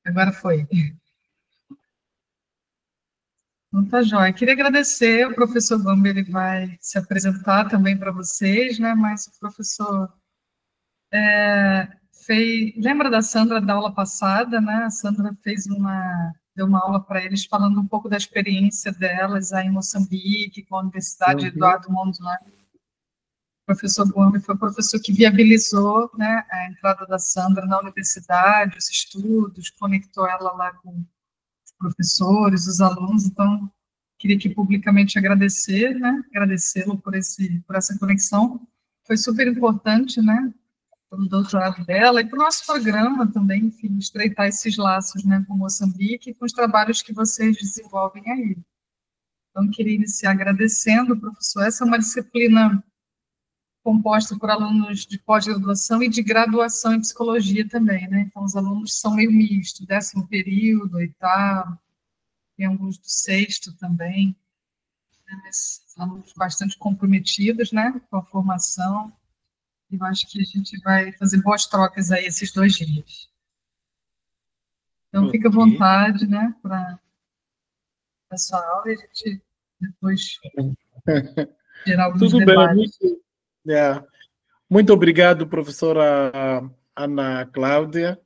Agora foi. Então, tá joia. Queria agradecer, o professor Bambi, ele vai se apresentar também para vocês, né? Mas o professor fez... Lembra da Sandra da aula passada, né? A Sandra deu uma aula para eles falando um pouco da experiência delas aí em Moçambique, com a Universidade Uhum. Eduardo Mondlane. O professor Bambi foi o professor que viabilizou, né, a entrada da Sandra na universidade, os estudos, conectou ela lá com os professores, os alunos, então queria aqui publicamente agradecer, né, agradecê-lo por essa conexão, foi super importante, né, para o doutorado dela e para o nosso programa também, enfim, estreitar esses laços, né, com Moçambique e com os trabalhos que vocês desenvolvem aí. Então, queria iniciar agradecendo, professor, essa é uma disciplina composta por alunos de pós-graduação e de graduação em psicologia também, né? Então, os alunos são meio misto, 10º período, 8º, tem alguns do 6º também, né? Mas alunos bastante comprometidos, né, com a formação, e eu acho que a gente vai fazer boas trocas aí esses 2 dias. Então, fica à Ok. vontade, né, para a sua aula e a gente depois gerar alguns Tudo bem. debates. É. Muito obrigado, professora Ana Cláudia.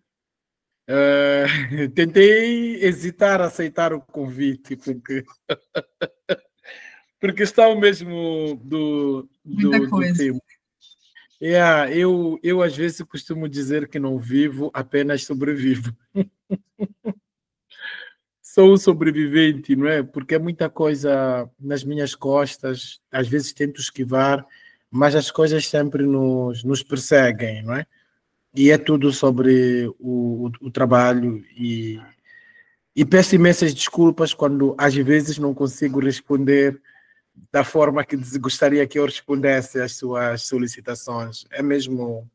Tentei hesitar a aceitar o convite, porque está o mesmo Muita do coisa. tempo. Eu, às vezes, costumo dizer que não vivo, apenas sobrevivo. Sou um sobrevivente, não é? Porque é muita coisa nas minhas costas, às vezes tento esquivar, mas as coisas sempre nos perseguem, não é? E é tudo sobre o trabalho e peço imensas desculpas quando às vezes não consigo responder da forma que gostaria que eu respondesse às suas solicitações. É mesmo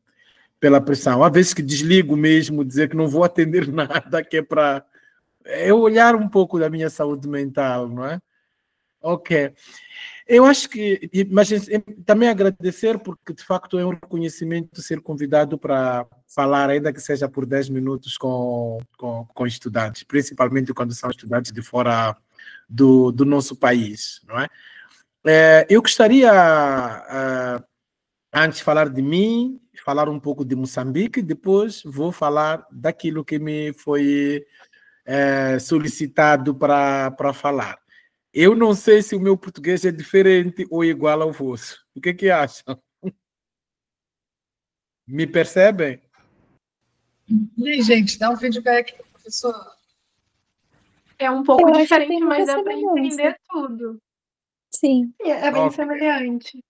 pela pressão. Há vezes que desligo mesmo, dizer que não vou atender nada, que é para eu olhar um pouco da minha saúde mental, não é? Ok. Eu acho que, mas também agradecer, porque de facto é um reconhecimento ser convidado para falar, ainda que seja por 10 minutos, com estudantes, principalmente quando são estudantes de fora do nosso país, não é? Eu gostaria, antes de falar de mim, falar um pouco de Moçambique, depois vou falar daquilo que me foi solicitado para falar. Eu não sei se o meu português é diferente ou igual ao vosso. O que acham? Me percebem? E aí, gente, dá um feedback, professor. É um pouco Eu acho que diferente, tem muita mas dá para semelhança. entender tudo. Sim. É bem Ok. semelhante.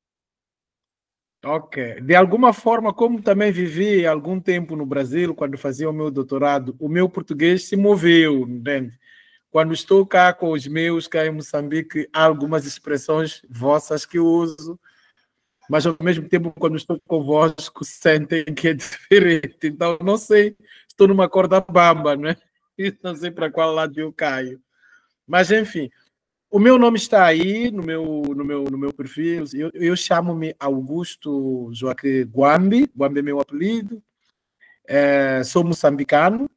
Ok. De alguma forma, como também vivi algum tempo no Brasil, quando fazia o meu doutorado, o meu português se moveu, entende? Quando estou cá com os meus, cá em Moçambique, há algumas expressões vossas que eu uso, mas ao mesmo tempo, quando estou convosco, sentem que é diferente. Então, não sei, estou numa corda bamba, não é? Não sei para qual lado eu caio. Mas, enfim, o meu nome está aí no meu perfil. Eu chamo-me Augusto Joaquim Guambi. Guambi é meu apelido. Sou moçambicano.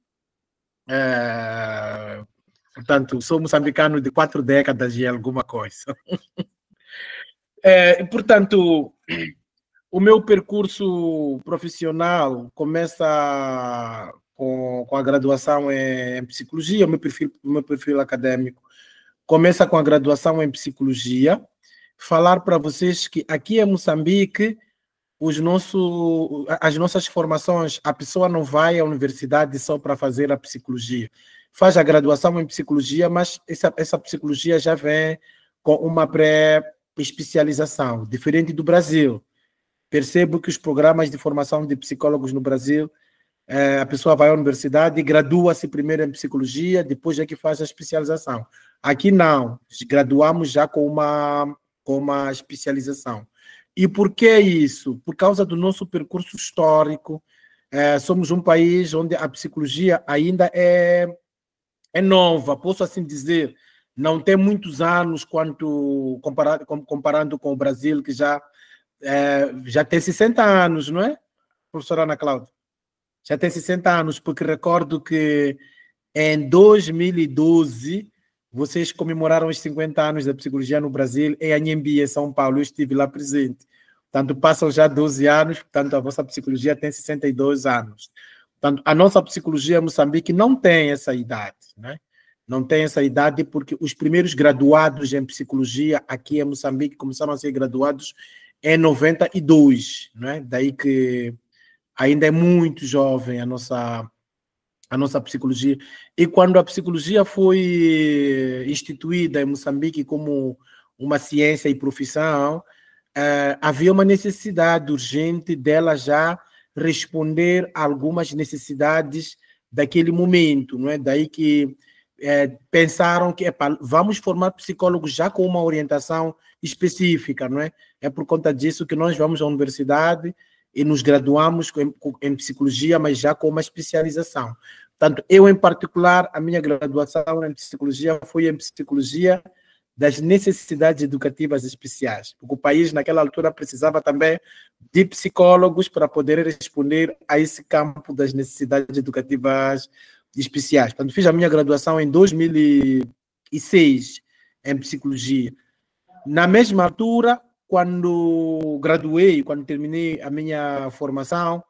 Portanto, sou moçambicano de 4 décadas e alguma coisa. Portanto, o meu percurso profissional começa com a graduação em psicologia, o meu perfil acadêmico começa com a graduação em psicologia. Falar para vocês que aqui em Moçambique, as nossas formações, a pessoa não vai à universidade só para fazer a psicologia. Faz a graduação em psicologia, mas essa psicologia já vem com uma pré-especialização, diferente do Brasil. Percebo que os programas de formação de psicólogos no Brasil, a pessoa vai à universidade e gradua-se primeiro em psicologia, depois é que faz a especialização. Aqui não, graduamos já com uma especialização. E por que isso? Por causa do nosso percurso histórico. Somos um país onde a psicologia ainda é nova, posso assim dizer. Não tem muitos anos comparando com o Brasil, que já tem 60 anos, não é, professora Ana Cláudia? Já tem 60 anos, porque recordo que em 2012, vocês comemoraram os 50 anos da psicologia no Brasil, em Anhembi, em São Paulo. Eu estive lá presente. Portanto, passam já 12 anos, portanto, a vossa psicologia tem 62 anos. Portanto, a nossa psicologia em Moçambique não tem essa idade, né? Não tem essa idade porque os primeiros graduados em psicologia aqui em Moçambique começaram a ser graduados em 92, né? Daí que ainda é muito jovem a nossa psicologia. E quando a psicologia foi instituída em Moçambique como uma ciência e profissão, havia uma necessidade urgente dela já responder a algumas necessidades daquele momento, não é? Daí que pensaram que vamos formar psicólogos já com uma orientação específica, não é? É por conta disso que nós vamos à universidade e nos graduamos em psicologia, mas já com uma especialização. Portanto, eu, em particular, a minha graduação em psicologia foi em psicologia das necessidades educativas especiais, porque o país, naquela altura, precisava também de psicólogos para poder responder a esse campo das necessidades educativas especiais. Portanto, fiz a minha graduação em 2006 em psicologia. Na mesma altura, quando graduei, quando terminei a minha formação,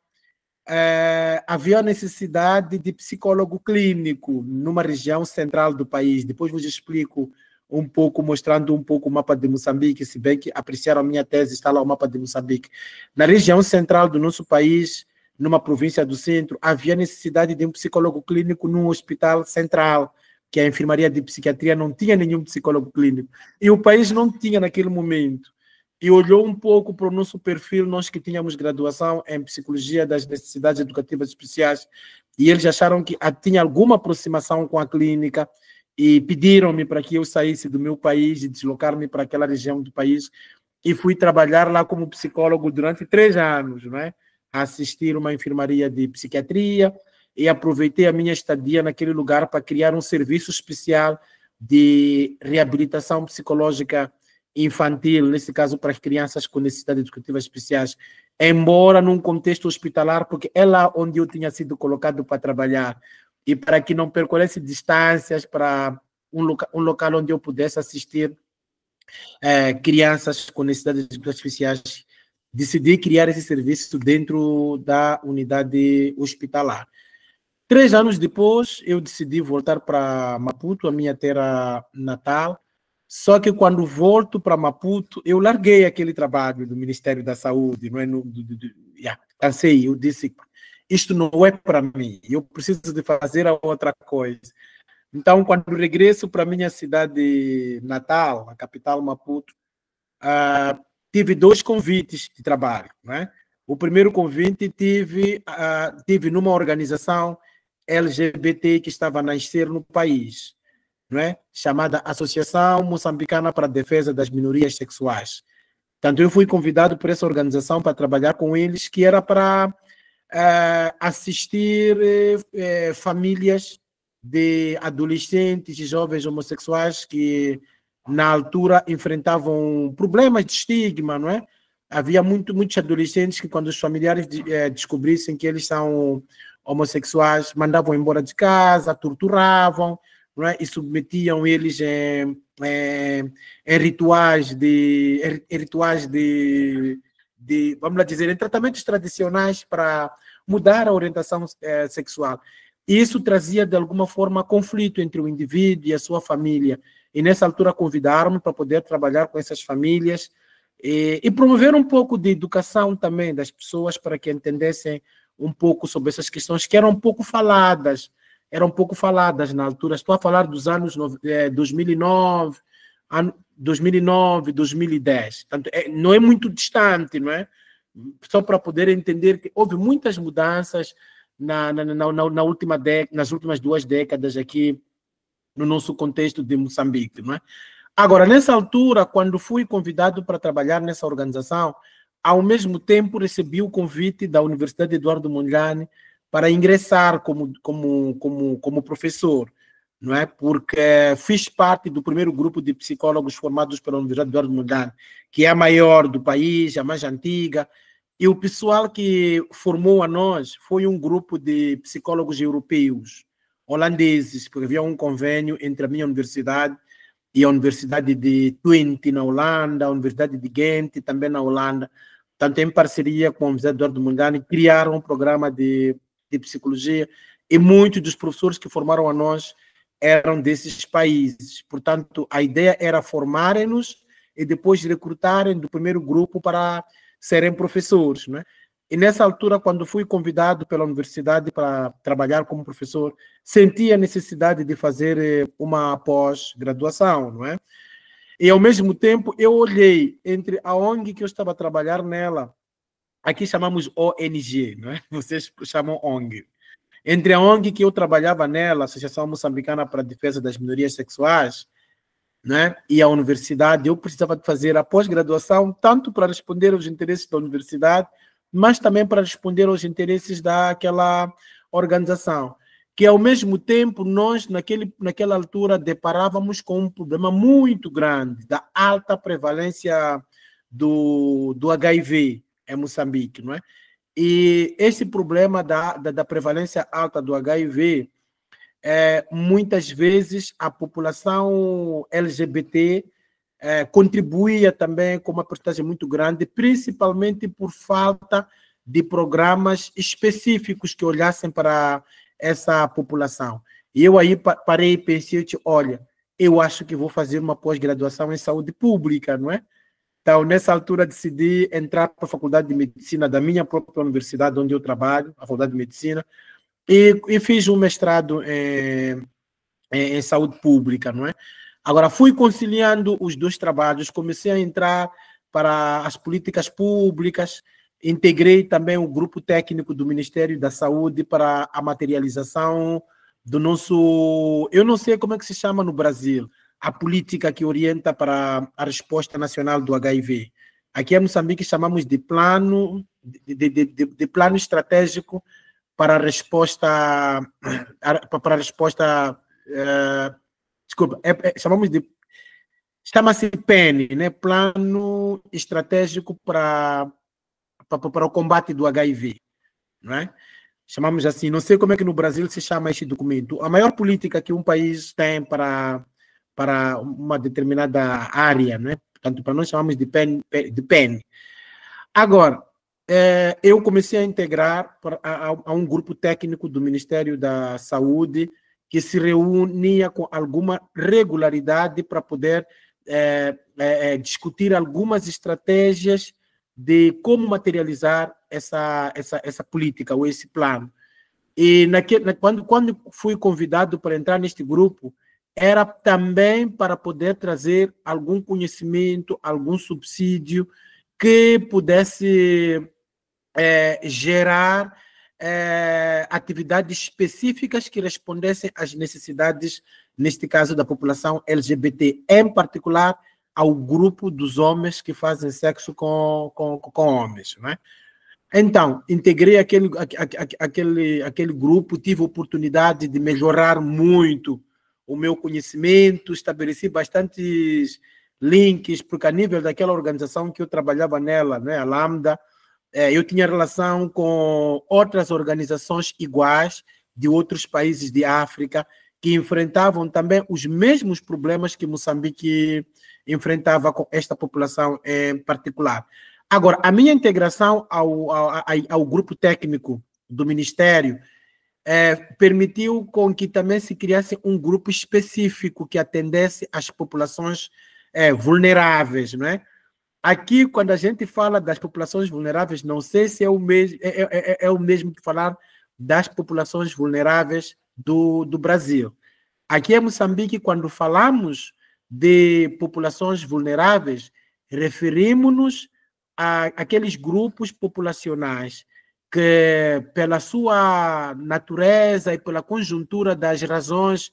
havia a necessidade de psicólogo clínico numa região central do país. Depois vos explico um pouco, mostrando um pouco o mapa de Moçambique, se bem que apreciaram a minha tese, está lá o mapa de Moçambique. Na região central do nosso país, numa província do centro, havia necessidade de um psicólogo clínico num hospital central, que a enfermaria de psiquiatria não tinha nenhum psicólogo clínico. E o país não tinha naquele momento. E olhou um pouco para o nosso perfil, nós que tínhamos graduação em psicologia das necessidades educativas especiais, e eles acharam que tinha alguma aproximação com a clínica, e pediram-me para que eu saísse do meu país e deslocar-me para aquela região do país, e fui trabalhar lá como psicólogo durante 3 anos, não é? A assistir uma enfermaria de psiquiatria, e aproveitei a minha estadia naquele lugar para criar um serviço especial de reabilitação psicológica infantil, nesse caso para as crianças com necessidades educativas especiais, embora num contexto hospitalar, porque é lá onde eu tinha sido colocado para trabalhar, e para que não percorresse distâncias para um local onde eu pudesse assistir crianças com necessidades educativas especiais, decidi criar esse serviço dentro da unidade hospitalar. 3 anos depois, eu decidi voltar para Maputo, a minha terra natal. Só que quando volto para Maputo, eu larguei aquele trabalho do Ministério da Saúde, não é? Cansei, eu disse, isto não é para mim, eu preciso de fazer a outra coisa. Então, quando regresso para a minha cidade natal, a capital Maputo, tive 2 convites de trabalho, né? O primeiro convite tive numa organização LGBT que estava a nascer no país, não é? Chamada Associação Moçambicana para a Defesa das Minorias Sexuais. Portanto, eu fui convidado por essa organização para trabalhar com eles, que era para assistir famílias de adolescentes e jovens homossexuais que, na altura, enfrentavam problemas de estigma, não é? Havia muitos adolescentes que, quando os familiares descobrissem que eles são homossexuais, mandavam embora de casa, torturavam, não é? E submetiam eles em rituais vamos lá dizer, em tratamentos tradicionais para mudar a orientação sexual. E isso trazia, de alguma forma, conflito entre o indivíduo e a sua família. E, nessa altura, convidaram-me para poder trabalhar com essas famílias e promover um pouco de educação também das pessoas para que entendessem um pouco sobre essas questões que eram pouco faladas na altura. Estou a falar dos anos 2009, 2010. Portanto, não é muito distante, não é? Só para poder entender que houve muitas mudanças nas últimas 2 décadas aqui no nosso contexto de Moçambique, não é? Agora, nessa altura, quando fui convidado para trabalhar nessa organização, ao mesmo tempo recebi o convite da Universidade Eduardo Mondlane para ingressar como professor, não é? Porque fiz parte do primeiro grupo de psicólogos formados pela Universidade Eduardo Mondlane, que é a maior do país, a mais antiga, e o pessoal que formou a nós foi um grupo de psicólogos europeus, holandeses, porque havia um convênio entre a minha universidade e a Universidade de Twente, na Holanda, a Universidade de Ghent, também na Holanda, tanto em parceria com o José Eduardo Mangani, criaram um programa de psicologia, e muitos dos professores que formaram a nós eram desses países. Portanto, a ideia era formarem-nos e depois recrutarem do primeiro grupo para serem professores, né? E nessa altura, quando fui convidado pela universidade para trabalhar como professor, senti a necessidade de fazer uma pós-graduação, não é? E, ao mesmo tempo, eu olhei entre a ONG que eu estava a trabalhar nela, aqui chamamos ONG, não é? Vocês chamam ONG. Entre a ONG que eu trabalhava nela, Associação Moçambicana para a Defesa das Minorias Sexuais, né, e a universidade, eu precisava de fazer a pós-graduação, tanto para responder aos interesses da universidade, mas também para responder aos interesses daquela organização. Que, ao mesmo tempo, nós, naquela altura, deparávamos com um problema muito grande da alta prevalência do HIV em Moçambique, não é? E esse problema da prevalência alta do HIV, muitas vezes a população LGBT contribuía também com uma porcentagem muito grande, principalmente por falta de programas específicos que olhassem para essa população. E eu aí parei e pensei, olha, eu acho que vou fazer uma pós-graduação em saúde pública, não é? Então, nessa altura, decidi entrar para a Faculdade de Medicina da minha própria universidade, onde eu trabalho, a Faculdade de Medicina, e fiz um mestrado em saúde pública, não é? Agora, fui conciliando os dois trabalhos, comecei a entrar para as políticas públicas, integrei também o grupo técnico do Ministério da Saúde para a materialização do nosso... Eu não sei como é que se chama no Brasil, a política que orienta para a resposta nacional do HIV. Aqui em Moçambique chamamos de plano, de plano estratégico para a resposta, desculpa, chamamos de, chama-se PEN, né? Plano Estratégico para o Combate do HIV, não é? Chamamos assim, não sei como é que no Brasil se chama este documento. A maior política que um país tem para uma determinada área, não é? Portanto, para nós chamamos de PEN. Agora, eu comecei a integrar a um grupo técnico do Ministério da Saúde que se reunia com alguma regularidade para poder discutir algumas estratégias de como materializar essa política ou esse plano. E quando fui convidado para entrar neste grupo, era também para poder trazer algum conhecimento, algum subsídio que pudesse gerar atividades específicas que respondessem às necessidades, neste caso, da população LGBT, em particular ao grupo dos homens que fazem sexo com homens, não é? Então, integrei aquele grupo, tive a oportunidade de melhorar muito o meu conhecimento, estabeleci bastantes links, porque a nível daquela organização que eu trabalhava nela, né, a Lambda, eu tinha relação com outras organizações iguais de outros países de África que enfrentavam também os mesmos problemas que Moçambique enfrentava com esta população em particular. Agora, a minha integração ao grupo técnico do Ministério permitiu com que também se criasse um grupo específico que atendesse às populações vulneráveis, não é? Aqui, quando a gente fala das populações vulneráveis, não sei se é o mesmo que falar das populações vulneráveis do Brasil. Aqui em Moçambique, quando falamos de populações vulneráveis, referimos-nos a aqueles grupos populacionais que, pela sua natureza e pela conjuntura das razões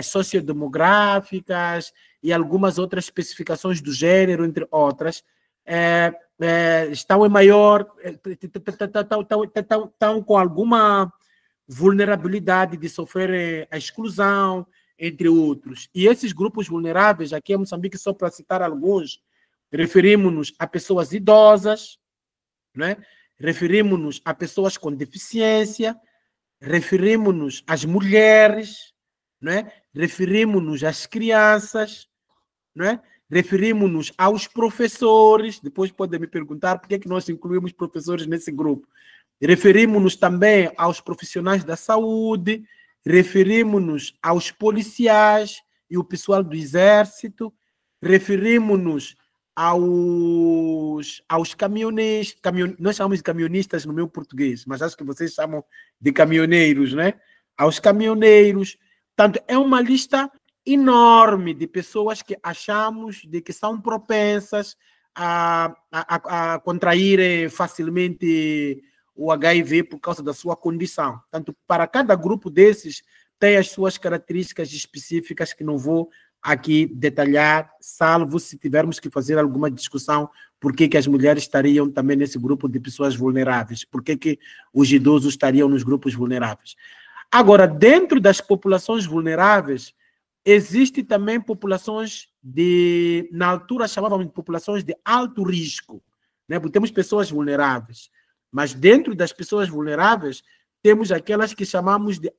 sociodemográficas e algumas outras especificações do gênero, entre outras, estão em maior, estão com alguma vulnerabilidade de sofrer a exclusão, entre outros. E esses grupos vulneráveis, aqui em Moçambique, só para citar alguns, referimos-nos a pessoas idosas, né? Referimos-nos a pessoas com deficiência, referimos-nos às mulheres, não é? Referimos-nos às crianças, não é? Referimos-nos aos professores. Depois podem me perguntar por que é que nós incluímos professores nesse grupo. Referimos-nos também aos profissionais da saúde, referimos-nos aos policiais e o pessoal do exército, referimos-nos aos caminhoneiros, nós chamamos de camionistas no meu português, mas acho que vocês chamam de caminhoneiros, né? Aos caminhoneiros. Portanto, é uma lista enorme de pessoas que achamos de que são propensas a contrair facilmente o HIV por causa da sua condição. Portanto, para cada grupo desses, tem as suas características específicas que não vou aqui detalhar, salvo se tivermos que fazer alguma discussão por que as mulheres estariam também nesse grupo de pessoas vulneráveis, por que os idosos estariam nos grupos vulneráveis. Agora, dentro das populações vulneráveis, existem também populações na altura chamávamos de populações de alto risco, né? Porque temos pessoas vulneráveis, mas dentro das pessoas vulneráveis, temos aquelas que chamamos de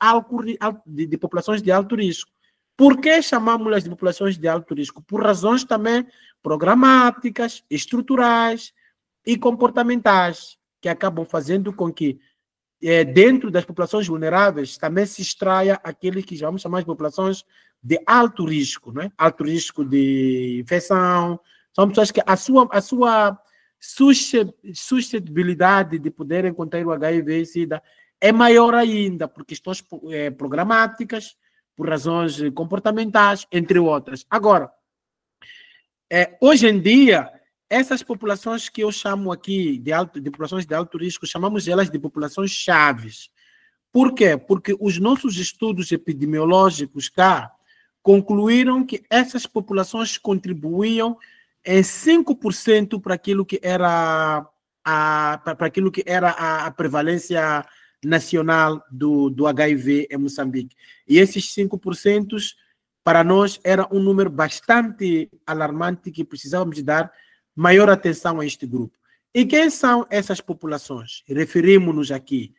populações de alto risco. Por que chamamos-las de populações de alto risco? Por razões também programáticas, estruturais e comportamentais, que acabam fazendo com que, dentro das populações vulneráveis, também se extraia aqueles que vamos chamar de populações de alto risco, né? Alto risco de infecção. São pessoas que a sua suscetibilidade de poderem contrair o HIV e SIDA é maior ainda, por questões programáticas, por razões comportamentais, entre outras. Agora, hoje em dia, essas populações que eu chamo aqui de populações de alto risco, chamamos elas de populações chaves. Por quê? Porque os nossos estudos epidemiológicos cá concluíram que essas populações contribuíam em 5% para aquilo que era a prevalência nacional do HIV em Moçambique. E esses 5%, para nós, era um número bastante alarmante que precisávamos de dar maior atenção a este grupo. E quem são essas populações? Referimos-nos aqui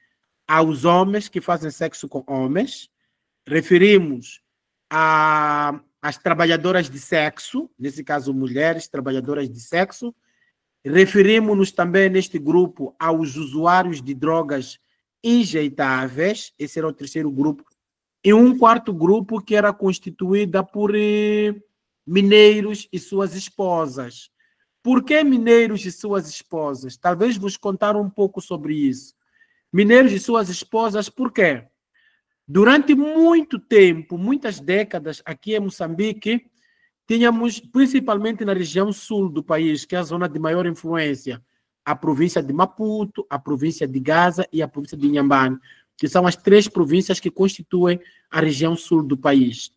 aos homens que fazem sexo com homens, referimos às trabalhadoras de sexo, nesse caso mulheres trabalhadoras de sexo, referimos-nos também neste grupo aos usuários de drogas injetáveis, esse era o terceiro grupo, e um quarto grupo que era constituída por mineiros e suas esposas. Por que mineiros e suas esposas? Talvez vos contar um pouco sobre isso. Mineiros e suas esposas, por quê? Durante muito tempo, muitas décadas, aqui em Moçambique, tínhamos, principalmente na região sul do país, que é a zona de maior influência, a província de Maputo, a província de Gaza e a província de Inhambane, que são as três províncias que constituem a região sul do país.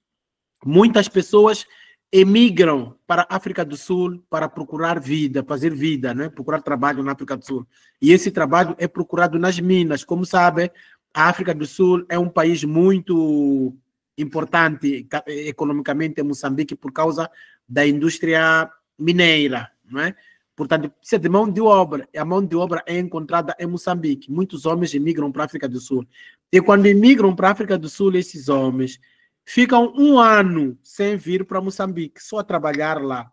Muitas pessoas emigram para a África do Sul para procurar vida, fazer vida, né? Procurar trabalho na África do Sul. E esse trabalho é procurado nas minas. Como sabem, a África do Sul é um país muito importante economicamente em Moçambique por causa da indústria mineira, não é? Portanto, precisa de mão de obra. A mão de obra é encontrada em Moçambique. Muitos homens emigram para a África do Sul. E quando emigram para a África do Sul, esses homens ficam um ano sem vir para Moçambique, só a trabalhar lá.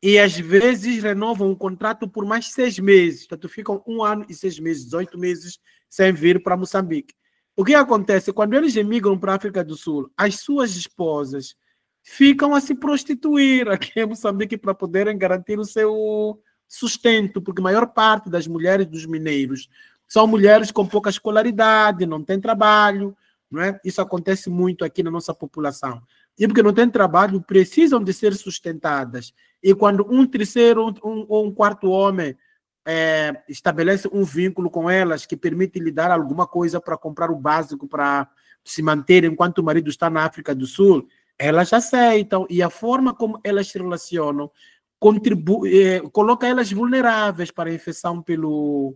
E às vezes renovam o contrato por mais 6 meses. Portanto, ficam 1 ano e 6 meses, 18 meses sem vir para Moçambique. O que acontece? Quando eles emigram para a África do Sul, as suas esposas ficam a se prostituir aqui em Moçambique para poderem garantir o seu sustento, porque a maior parte das mulheres dos mineiros são mulheres com pouca escolaridade, não têm trabalho, não é? Isso acontece muito aqui na nossa população. E porque não têm trabalho, precisam de ser sustentadas. E quando um terceiro ou um quarto homem estabelece um vínculo com elas que permite lhe dar alguma coisa para comprar o básico para se manter enquanto o marido está na África do Sul, elas aceitam. E a forma como elas se relacionam coloca elas vulneráveis para a infecção pelo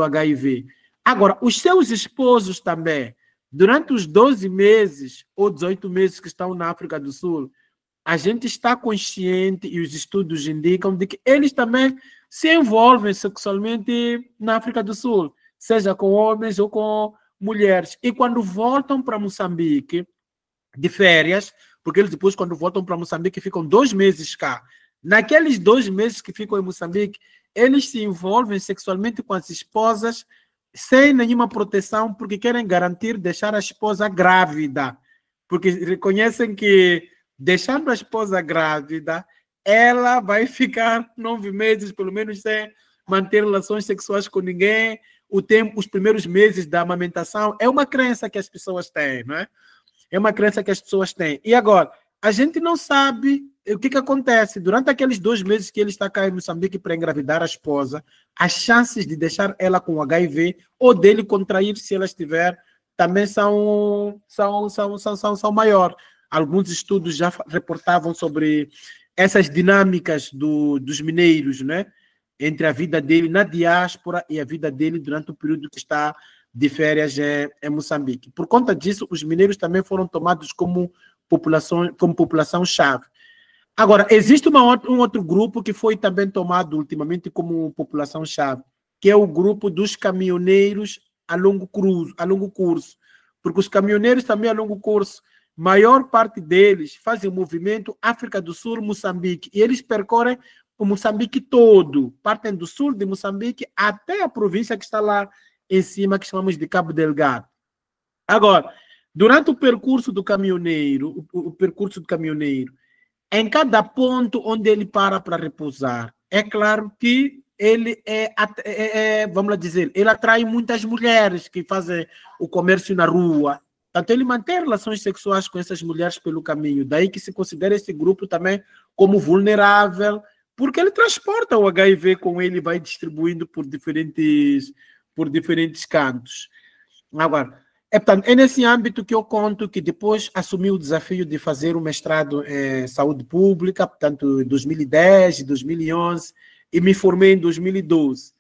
HIV. Agora, os seus esposos também, durante os 12 meses ou 18 meses que estão na África do Sul, a gente está consciente e os estudos indicam de que eles também se envolvem sexualmente na África do Sul, seja com homens ou com mulheres. E quando voltam para Moçambique, de férias, porque eles depois, quando voltam para Moçambique, ficam 2 meses cá. Naqueles 2 meses que ficam em Moçambique, eles se envolvem sexualmente com as esposas sem nenhuma proteção, porque querem garantir deixar a esposa grávida. Porque reconhecem que, deixando a esposa grávida, ela vai ficar 9 meses, pelo menos, sem manter relações sexuais com ninguém. Os primeiros meses da amamentação é uma crença que as pessoas têm, não é? É uma crença que as pessoas têm. E agora, a gente não sabe o que acontece. Durante aqueles 2 meses que ele está cá em Moçambique para engravidar a esposa, as chances de deixar ela com HIV ou dele contrair, se ela estiver, também são maiores. Alguns estudos já reportavam sobre essas dinâmicas dos mineiros, né? Entre a vida dele na diáspora e a vida dele durante o período que está de férias em Moçambique. Por conta disso, os mineiros também foram tomados como população-chave. Agora, existe um outro grupo que foi também tomado ultimamente como população-chave, que é o grupo dos caminhoneiros a longo curso, porque os caminhoneiros também a longo curso, maior parte deles fazem o movimento África do Sul, Moçambique, e eles percorrem o Moçambique todo, partem do sul de Moçambique até a província que está lá em cima, que chamamos de Cabo Delgado. Agora, durante o percurso do caminhoneiro, em cada ponto onde ele para repousar, é claro que ele vamos lá dizer, ele atrai muitas mulheres que fazem o comércio na rua. Portanto, ele mantém relações sexuais com essas mulheres pelo caminho. Daí que se considera esse grupo também como vulnerável, porque ele transporta o HIV com ele e vai distribuindo por diferentes cantos. Agora, portanto, é nesse âmbito que eu conto que depois assumi o desafio de fazer o mestrado em saúde pública, portanto, em 2010, 2011, e me formei em 2012.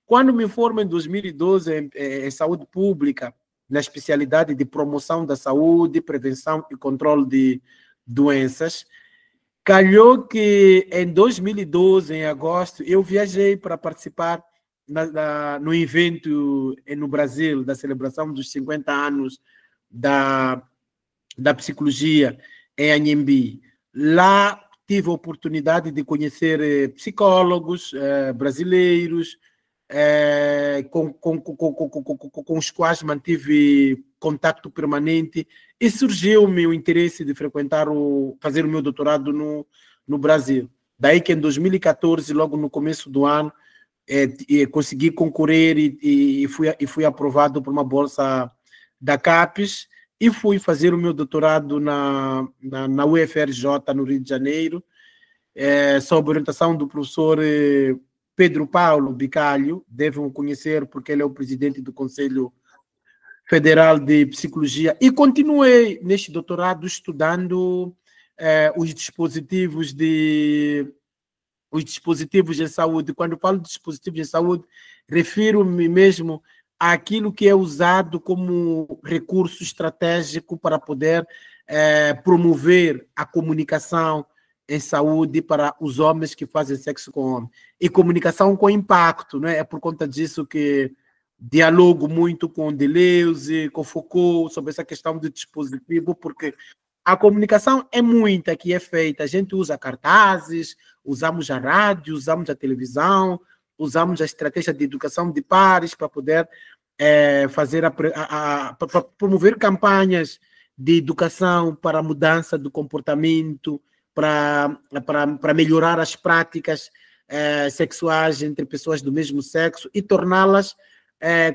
Quando me formo em 2012 em saúde pública, na especialidade de promoção da saúde, prevenção e controle de doenças, calhou que em 2012, em agosto, eu viajei para participar no evento no Brasil, da celebração dos 50 anos da psicologia em Anhembi. Lá tive a oportunidade de conhecer psicólogos brasileiros, com os quais mantive contato permanente, e surgiu-me o interesse de fazer o meu doutorado no Brasil. Daí que em 2014, logo no começo do ano, consegui concorrer e fui aprovado por uma bolsa da CAPES e fui fazer o meu doutorado na UFRJ, no Rio de Janeiro, sob orientação do professor Pedro Paulo Bicalho. Devem o conhecer porque ele é o presidente do Conselho Federal de Psicologia, e continuei neste doutorado estudando os dispositivos em saúde. Quando eu falo de dispositivos em saúde, refiro-me mesmo àquilo que é usado como recurso estratégico para poder promover a comunicação em saúde para os homens que fazem sexo com homens. E comunicação com impacto, não é? É por conta disso que dialogo muito com Deleuze, com Foucault, sobre essa questão do dispositivo, porque a comunicação é muita que é feita. A gente usa cartazes, usamos a rádio, usamos a televisão, usamos a estratégia de educação de pares para poder para promover campanhas de educação para a mudança do comportamento, para melhorar as práticas sexuais entre pessoas do mesmo sexo e torná-las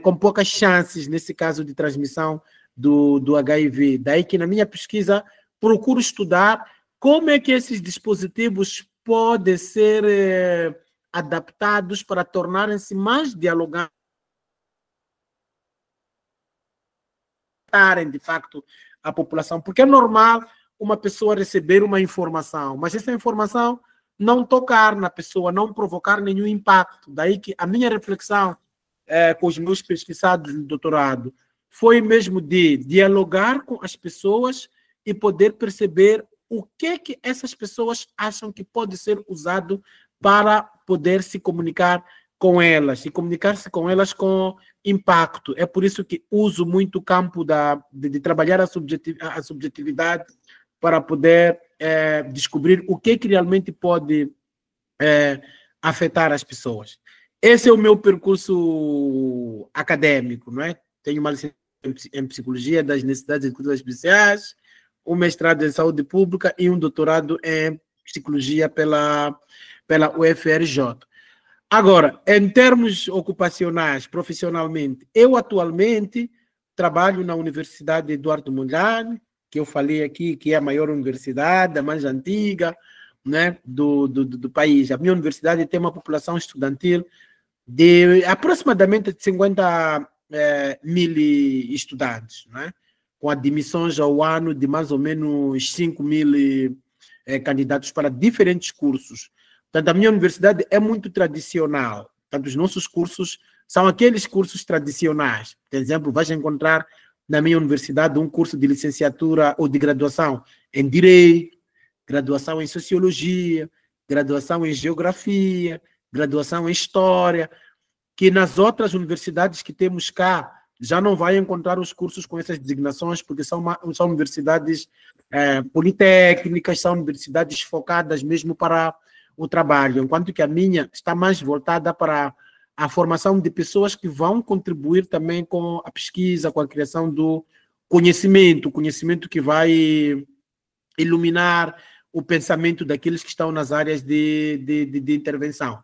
com poucas chances, nesse caso, de transmissão do HIV. Daí que na minha pesquisa procuro estudar como é que esses dispositivos podem ser adaptados para tornarem-se mais dialogantes, de facto, a população. Porque é normal uma pessoa receber uma informação, mas essa informação não tocar na pessoa, não provocar nenhum impacto. Daí que a minha reflexão com os meus pesquisados no doutorado foi mesmo de dialogar com as pessoas e poder perceber o que essas pessoas acham que pode ser usado para poder se comunicar com elas, e comunicar-se com elas com impacto. É por isso que uso muito o campo de trabalhar a subjetividade para poder descobrir o que realmente pode afetar as pessoas. Esse é o meu percurso acadêmico, não é? Tenho uma licenciatura em Psicologia das Necessidades Educativas Especiais, um mestrado em Saúde Pública e um doutorado em Psicologia pela UFRJ. Agora, em termos ocupacionais, profissionalmente, eu atualmente trabalho na Universidade Eduardo Mondlane, que eu falei aqui, que é a maior universidade, a mais antiga, né, do país. A minha universidade tem uma população estudantil de aproximadamente 50 mil estudantes, né, com admissões ao ano de mais ou menos 5 mil candidatos para diferentes cursos. Portanto, a minha universidade é muito tradicional. Portanto, os nossos cursos são aqueles cursos tradicionais. Por exemplo, vais encontrar na minha universidade um curso de licenciatura ou de graduação em Direito, graduação em Sociologia, graduação em Geografia, graduação em História, que nas outras universidades que temos cá já não vai encontrar os cursos com essas designações, porque são universidades politécnicas, são universidades focadas mesmo para o trabalho, enquanto que a minha está mais voltada para a formação de pessoas que vão contribuir também com a pesquisa, com a criação do conhecimento, o conhecimento que vai iluminar o pensamento daqueles que estão nas áreas de intervenção.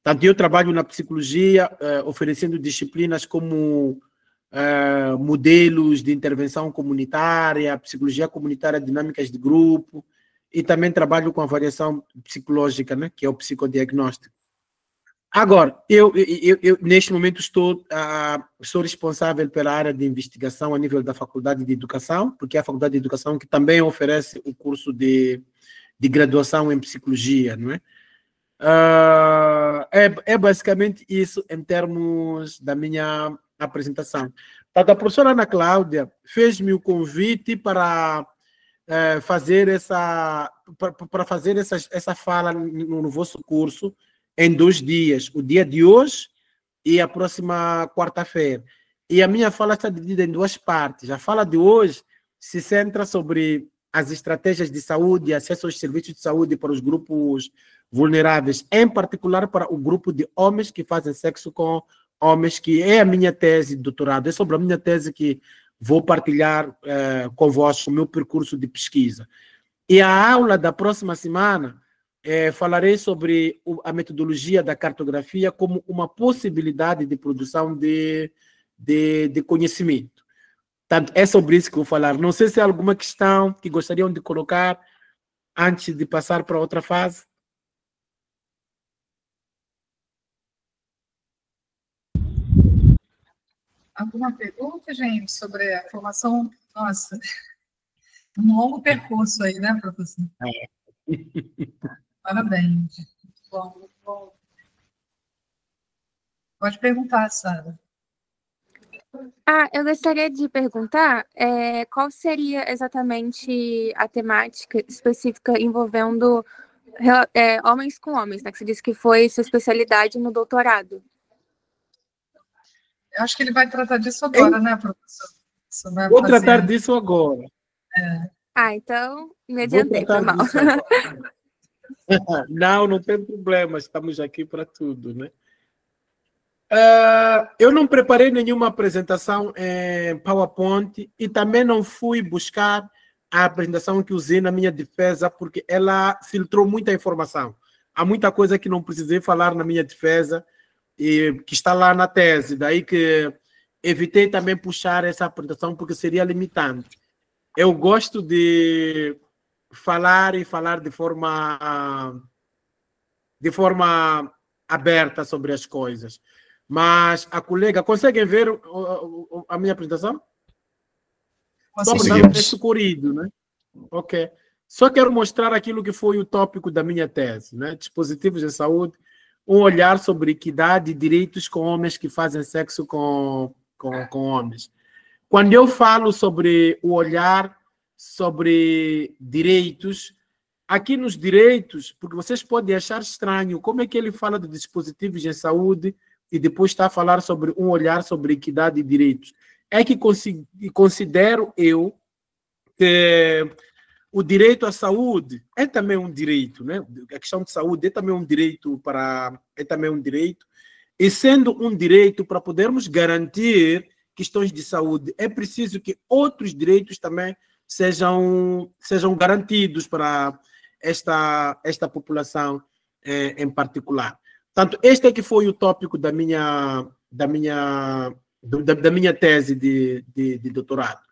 Portanto, eu trabalho na psicologia, oferecendo disciplinas como modelos de intervenção comunitária, psicologia comunitária, dinâmicas de grupo, e também trabalho com a avaliação psicológica, né, que é o psicodiagnóstico. Agora, eu neste momento sou responsável pela área de investigação a nível da Faculdade de Educação, porque é a Faculdade de Educação que também oferece o curso de graduação em psicologia, não é? É basicamente isso em termos da minha apresentação. A professora Ana Cláudia fez-me o convite para fazer essa fala no vosso curso em 2 dias, o dia de hoje e a próxima quarta-feira. E a minha fala está dividida em 2 partes. A fala de hoje se centra sobre as estratégias de saúde e acesso aos serviços de saúde para os grupos vulneráveis, em particular para o grupo de homens que fazem sexo com homens, que é a minha tese de doutorado. É sobre a minha tese que vou partilhar convosco o meu percurso de pesquisa. E a aula da próxima semana falarei sobre a metodologia da cartografia como uma possibilidade de produção de conhecimento. Portanto, é sobre isso que eu vou falar. Não sei se há alguma questão que gostariam de colocar antes de passar para outra fase. Alguma pergunta, gente, sobre a formação? Nossa, um longo percurso aí, né, professor? Parabéns. Muito bom, muito bom. Pode perguntar, Sara. Eu gostaria de perguntar qual seria exatamente a temática específica envolvendo homens com homens, né? Que você disse que foi sua especialidade no doutorado. Eu acho que ele vai tratar disso agora, né, professor? Vou tratar disso agora. Então, me adiantei, foi mal. Não tem problema, estamos aqui para tudo, né? Eu não preparei nenhuma apresentação em PowerPoint e também não fui buscar a apresentação que usei na minha defesa, porque ela filtrou muita informação. Há muita coisa que não precisei falar na minha defesa e que está lá na tese, daí que evitei também puxar essa apresentação porque seria limitante. Eu gosto de falar de forma aberta sobre as coisas. Mas a colega, conseguem ver a minha apresentação? Conseguimos. É sucorido, né? Ok. Só quero mostrar aquilo que foi o tópico da minha tese, né? Dispositivos de saúde, um olhar sobre equidade e direitos com homens que fazem sexo com homens. Quando eu falo sobre o olhar sobre direitos, aqui nos direitos, porque vocês podem achar estranho, como é que ele fala de dispositivos em saúde e depois está a falar sobre um olhar sobre equidade e direitos. É que considero eu que o direito à saúde é também um direito, né? A questão de saúde é também um direito e sendo um direito para podermos garantir questões de saúde, é preciso que outros direitos também sejam garantidos para esta população em particular. Portanto, este é que foi o tópico da minha tese de doutorado.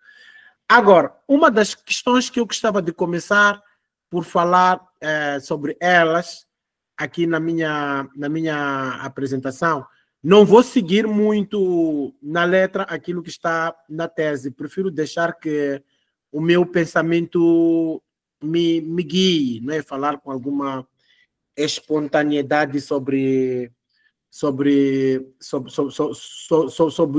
Agora, uma das questões que eu gostava de começar por falar sobre elas aqui na minha apresentação, não vou seguir muito na letra aquilo que está na tese, prefiro deixar que o meu pensamento me guie, não é? Falar com alguma espontaneidade sobre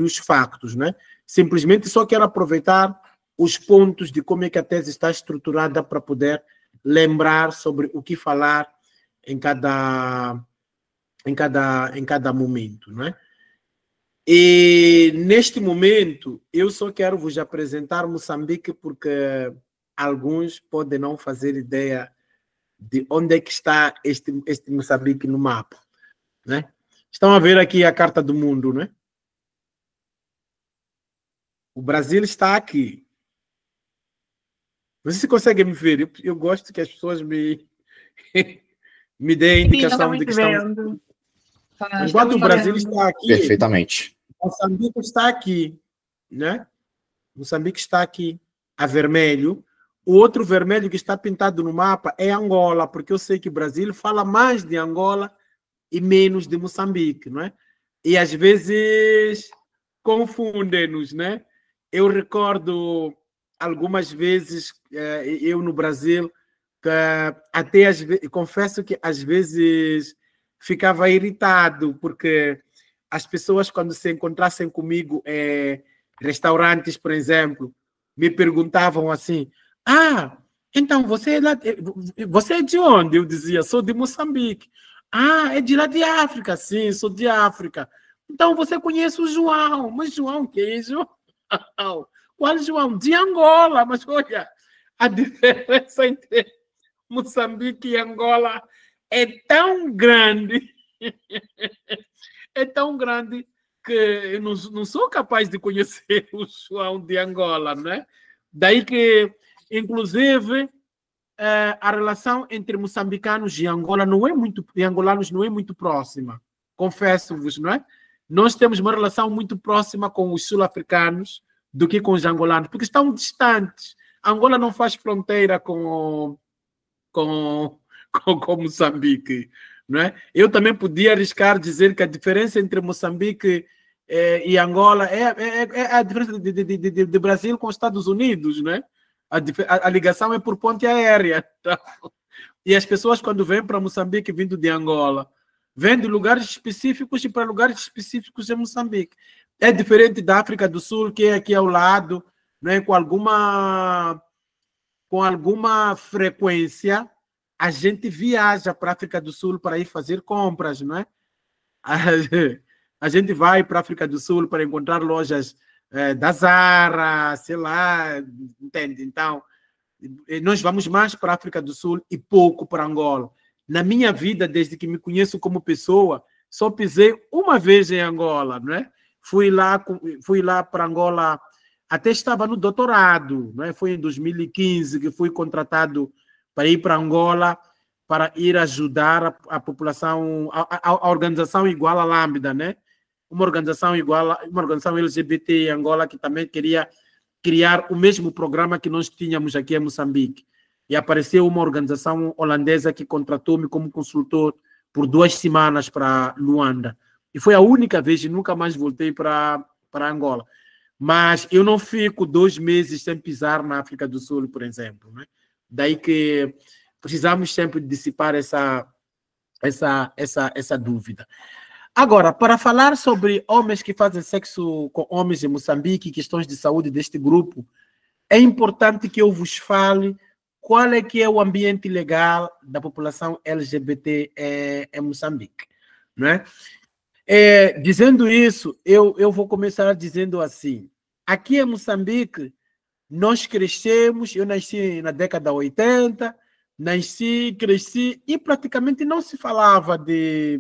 os factos, né? Simplesmente só quero aproveitar os pontos de como é que a tese está estruturada para poder lembrar sobre o que falar em cada momento, não é? E neste momento eu só quero vos apresentar Moçambique porque alguns podem não fazer ideia de onde é que está este Moçambique no mapa, né? Estão a ver aqui a carta do mundo, né? O Brasil está aqui. Não sei se conseguem me ver. Eu gosto que as pessoas me deem indicação de que estão... Enquanto o Brasil está aqui... Perfeitamente. Moçambique está aqui, né? Moçambique está aqui, a vermelho. O outro vermelho que está pintado no mapa é Angola, porque eu sei que o Brasil fala mais de Angola e menos de Moçambique, não é? E às vezes confundem-nos, né? Eu recordo algumas vezes, eu no Brasil, que até confesso que às vezes ficava irritado, porque as pessoas, quando se encontrassem comigo em restaurantes, por exemplo, me perguntavam assim: ah, então você é de onde? Eu dizia: sou de Moçambique. Ah, é de lá de África? Sim, sou de África. Então você conhece o João? Mas João, que é João? Qual João? De Angola. Mas olha, a diferença entre Moçambique e Angola é tão grande, é tão grande que eu não sou capaz de conhecer o João de Angola, não é? Daí que, inclusive, a relação entre moçambicanos e Angola e angolanos não é muito próxima, confesso-vos, não é? Nós temos uma relação muito próxima com os sul-africanos do que com os angolanos, porque estão distantes. Angola não faz fronteira com Moçambique, não é? Eu também podia arriscar dizer que a diferença entre Moçambique e Angola é a diferença de Brasil com os Estados Unidos, não é? A ligação é por ponte aérea. Então, e as pessoas, quando vêm para Moçambique vindo de Angola, vêm de lugares específicos e para lugares específicos em Moçambique. É diferente da África do Sul, que é aqui ao lado, não é? Com alguma frequência, a gente viaja para a África do Sul para ir fazer compras, não é? A gente vai para a África do Sul para encontrar lojas da Zara, sei lá, entende? Então, nós vamos mais para a África do Sul e pouco para Angola. Na minha vida, desde que me conheço como pessoa, só pisei uma vez em Angola, não é? Fui lá para Angola, até estava no doutorado, não é? Foi em 2015 que fui contratado para ir para Angola, para ir ajudar a população, a organização igual à Lambda, né? Uma organização LGBT em Angola que também queria criar o mesmo programa que nós tínhamos aqui em Moçambique. E apareceu uma organização holandesa que contratou-me como consultor por 2 semanas para Luanda. E foi a única vez e nunca mais voltei para Angola. Mas eu não fico 2 meses sem pisar na África do Sul, por exemplo, né? Daí que precisamos sempre dissipar essa dúvida. Agora, para falar sobre homens que fazem sexo com homens em Moçambique, questões de saúde deste grupo, é importante que eu vos fale qual é que é o ambiente legal da população LGBT em Moçambique, não é? Dizendo isso, eu vou começar dizendo assim. Aqui em Moçambique, nós crescemos, eu nasci na década de 80, nasci, cresci, e praticamente não se falava de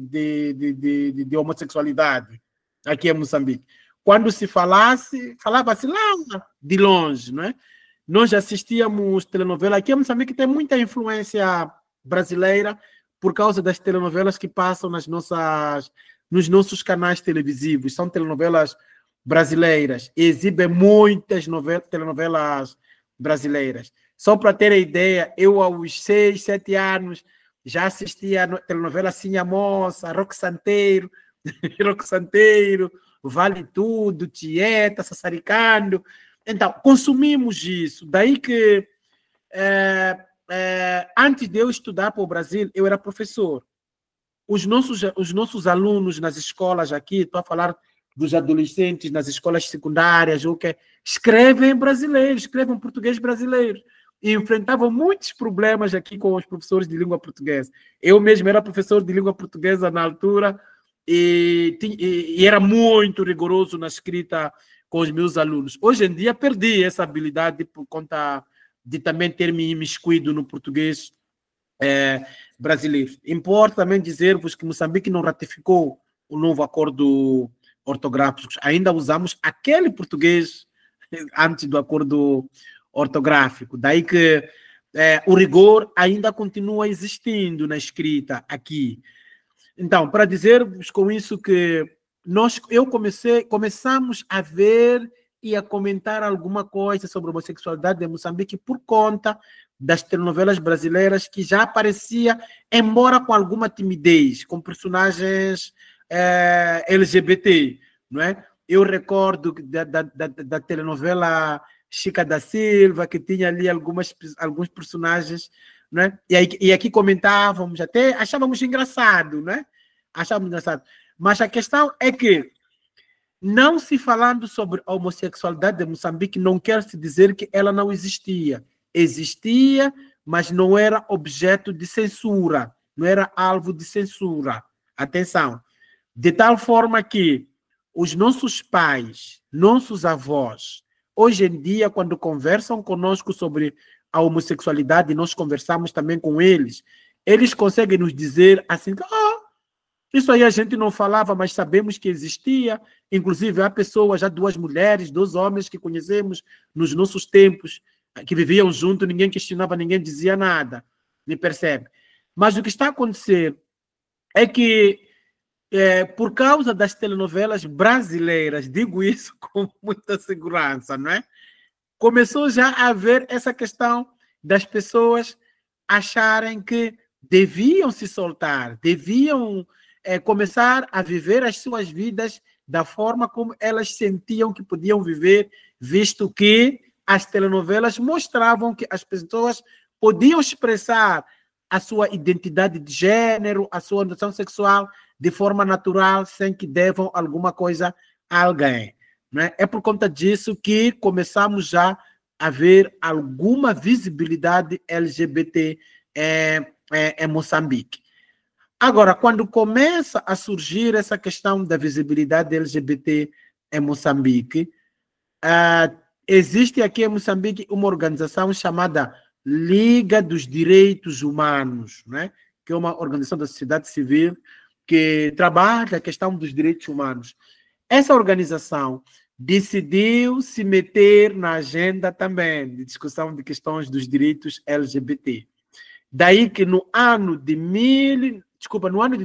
homossexualidade aqui em Moçambique. Quando se falasse, falava-se lá de longe, não é? Nós assistíamos telenovelas. Aqui em Moçambique tem muita influência brasileira por causa das telenovelas que passam nos nossos canais televisivos. São telenovelas brasileiras. Exibem muitas telenovelas brasileiras. Só para ter ideia, eu aos 6, 7 anos já assistia a telenovela Sinha Moça, Roque Santeiro, Roque Santeiro, Vale Tudo, Tieta, Sassaricando. Então, consumimos isso. Daí que, antes de eu estudar para o Brasil, eu era professor. Os nossos alunos nas escolas aqui, estou a falar dos adolescentes nas escolas secundárias, escrevem brasileiro, escrevem português brasileiro. E enfrentavam muitos problemas aqui com os professores de língua portuguesa. Eu mesmo era professor de língua portuguesa na altura e era muito rigoroso na escrita com os meus alunos. Hoje em dia perdi essa habilidade por conta de também ter me imiscuído no português brasileiro. Importa também dizer-vos que Moçambique não ratificou o novo acordo ortográfico. Ainda usamos aquele português antes do acordo ortográfico. Daí que o rigor ainda continua existindo na escrita aqui. Então, para dizer-vos com isso que começamos a ver e a comentar alguma coisa sobre a homossexualidade em Moçambique por conta das telenovelas brasileiras que já aparecia, embora com alguma timidez, com personagens LGBT, não é? Eu recordo da telenovela Chica da Silva, que tinha ali alguns personagens, né? E aqui comentávamos, até achávamos engraçado, né? Achávamos engraçado. Mas a questão é que, não se falando sobre a homossexualidade de Moçambique, não quer se dizer que ela não existia. Existia, mas não era objeto de censura, não era alvo de censura. Atenção. De tal forma que os nossos pais, nossos avós, hoje em dia, quando conversam conosco sobre a homossexualidade, nós conversamos também com eles, eles conseguem nos dizer assim, isso aí a gente não falava, mas sabemos que existia. Inclusive, há pessoas, já 2 mulheres, 2 homens que conhecemos nos nossos tempos, que viviam juntos, ninguém questionava, ninguém dizia nada. Me percebe? Mas o que está a acontecer é que, por causa das telenovelas brasileiras, digo isso com muita segurança, não é? Começou já a haver essa questão das pessoas acharem que deviam se soltar, deviam começar a viver as suas vidas da forma como elas sentiam que podiam viver, visto que as telenovelas mostravam que as pessoas podiam expressar a sua identidade de gênero, a sua orientação sexual de forma natural, sem que devam alguma coisa a alguém. Né? É por conta disso que começamos já a ver alguma visibilidade LGBT em Moçambique. Agora, quando começa a surgir essa questão da visibilidade LGBT em Moçambique, existe aqui em Moçambique uma organização chamada Liga dos Direitos Humanos, né? Que é uma organização da sociedade civil que trabalha a questão dos direitos humanos. Essa organização decidiu se meter na agenda também de discussão de questões dos direitos LGBT. Daí que no ano de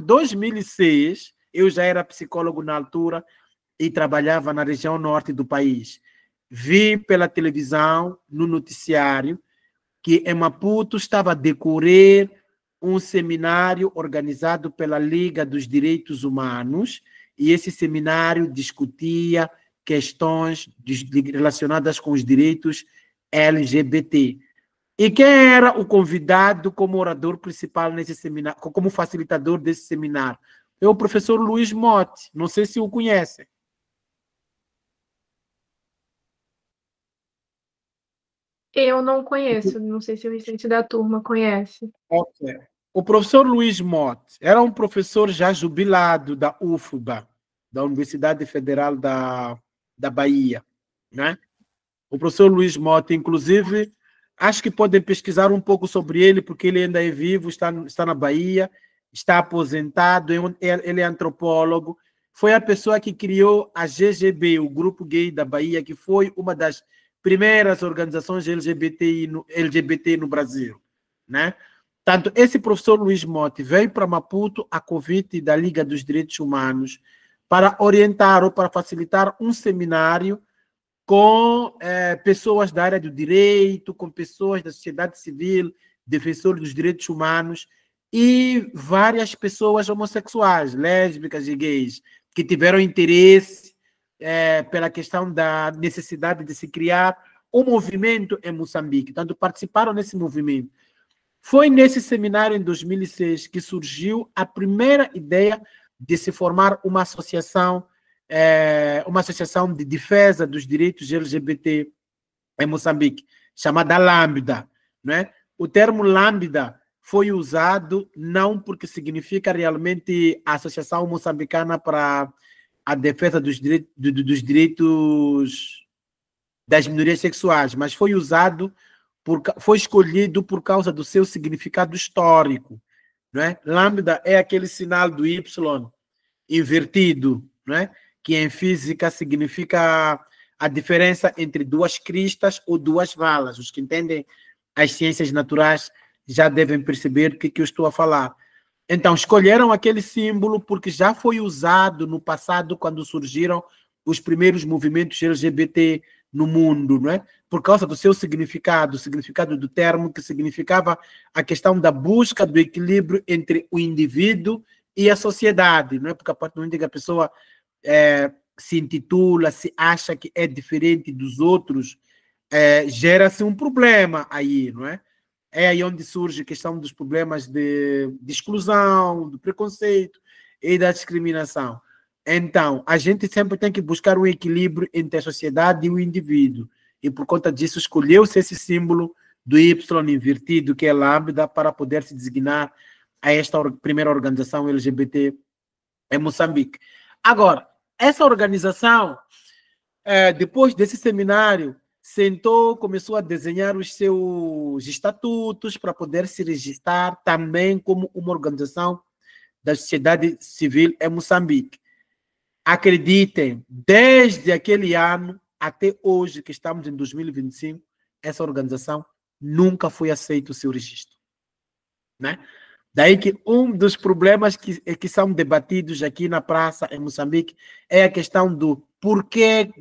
2006, eu já era psicólogo na altura e trabalhava na região norte do país. Vi pela televisão, no noticiário, que em Maputo estava a decorrer um seminário organizado pela Liga dos Direitos Humanos, e esse seminário discutia questões relacionadas com os direitos LGBT. E quem era o convidado como orador principal nesse seminário, como facilitador desse seminário? É o professor Luiz Motti, não sei se o conhece. Eu não conheço, não sei se o restante da turma conhece. Okay. O professor Luiz Motti era um professor já jubilado da UFBA, da Universidade Federal da Bahia, né? O professor Luiz Mota, inclusive, acho que podem pesquisar um pouco sobre ele, porque ele ainda é vivo, está na Bahia, está aposentado, ele é antropólogo, foi a pessoa que criou a GGB, o Grupo Gay da Bahia, que foi uma das primeiras organizações LGBT no Brasil, né? Tanto esse professor Luiz Mota veio para Maputo a convite da Liga dos Direitos Humanos para orientar ou para facilitar um seminário com pessoas da área do direito, com pessoas da sociedade civil, defensores dos direitos humanos e várias pessoas homossexuais, lésbicas e gays, que tiveram interesse pela questão da necessidade de se criar um movimento em Moçambique, tanto participaram nesse movimento. Foi nesse seminário, em 2006, que surgiu a primeira ideia de se formar uma associação de defesa dos direitos LGBT em Moçambique, chamada Lambda, né? O termo Lambda foi usado não porque significa realmente a Associação Moçambicana para a Defesa dos Direitos das Minorias Sexuais, mas foi usado, foi escolhido por causa do seu significado histórico, né? Lambda é aquele sinal do Y invertido, né? Que em física significa a diferença entre duas cristas ou duas valas. Os que entendem as ciências naturais já devem perceber o que eu estou a falar. Então, escolheram aquele símbolo porque já foi usado no passado, quando surgiram os primeiros movimentos LGBT no mundo, não é? Por causa do seu significado, o significado do termo, que significava a questão da busca do equilíbrio entre o indivíduo e a sociedade, não é? Porque a partir do momento que a pessoa se intitula, se acha que é diferente dos outros, gera-se um problema aí, não é? É aí onde surge a questão dos problemas de exclusão, do preconceito e da discriminação. Então, a gente sempre tem que buscar um equilíbrio entre a sociedade e o indivíduo. E por conta disso, escolheu-se esse símbolo do Y invertido, que é Lambda, para poder se designar a esta primeira organização LGBT em Moçambique. Agora, essa organização, depois desse seminário, sentou, começou a desenhar os seus estatutos para poder se registrar também como uma organização da sociedade civil em Moçambique. Acreditem, desde aquele ano até hoje, que estamos em 2025, essa organização nunca foi aceito o seu registro, né? Daí que um dos problemas que são debatidos aqui na praça em Moçambique é a questão do porquê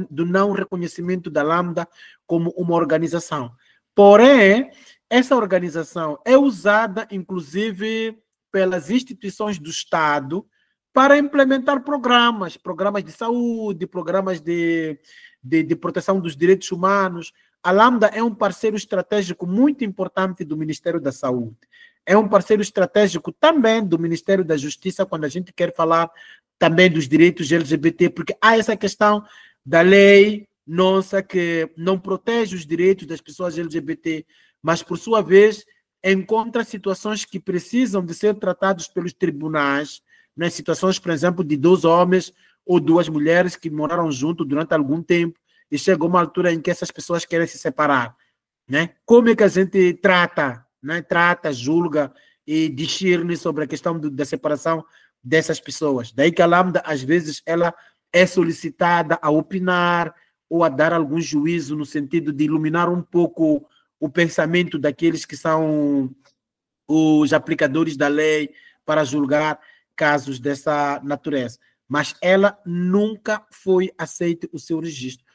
do não reconhecimento da Lambda como uma organização. Porém, essa organização é usada, inclusive, pelas instituições do Estado para implementar programas de saúde, programas de proteção dos direitos humanos. A Lambda é um parceiro estratégico muito importante do Ministério da Saúde. É um parceiro estratégico também do Ministério da Justiça, quando a gente quer falar também dos direitos LGBT, porque há essa questão da lei nossa que não protege os direitos das pessoas LGBT, mas, por sua vez, encontra situações que precisam de ser tratadas pelos tribunais, né? Situações, por exemplo, de 2 homens ou 2 mulheres que moraram juntos durante algum tempo e chegou uma altura em que essas pessoas querem se separar, né? Como é que a gente trata, né? Trata, julga e discerne sobre a questão da separação dessas pessoas? Daí que a Lambda, às vezes, ela é solicitada a opinar ou a dar algum juízo no sentido de iluminar um pouco o pensamento daqueles que são os aplicadores da lei para julgar casos dessa natureza. Mas ela nunca foi aceita o seu registro.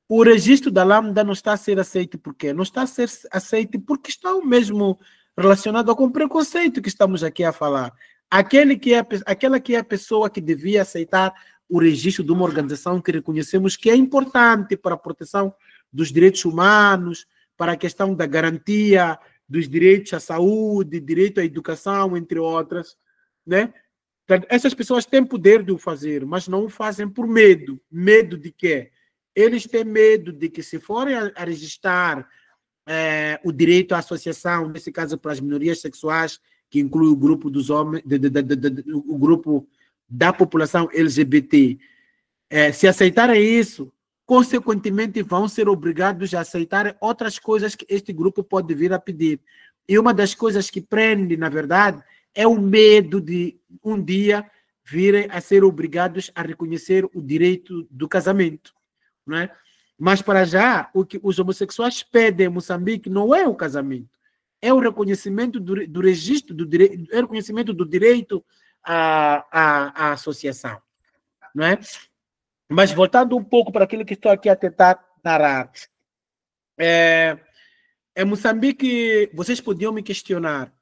O registro da Lambda não está a ser aceito por quê? Não está a ser aceito porque está mesmo relacionado com o preconceito que estamos aqui a falar. Aquela que é a pessoa que devia aceitar o registro de uma organização que reconhecemos que é importante para a proteção dos direitos humanos, para a questão da garantia dos direitos à saúde, direito à educação, entre outras, né? Essas pessoas têm poder de o fazer, mas não o fazem por medo. Medo de quê? Eles têm medo de que, se forem a registrar o direito à associação, nesse caso para as minorias sexuais, que inclui o grupo dos homens, o grupo da população LGBT se aceitarem isso, consequentemente vão ser obrigados a aceitar outras coisas que este grupo pode vir a pedir. E uma das coisas que prende, na verdade, é o medo de um dia virem a ser obrigados a reconhecer o direito do casamento, não é? Mas, para já, o que os homossexuais pedem em Moçambique não é o casamento, é o reconhecimento do registro do direito, é o reconhecimento do direito à associação, não é? Mas, voltando um pouco para aquilo que estou aqui a tentar narrar, em Moçambique, vocês podiam me questionar,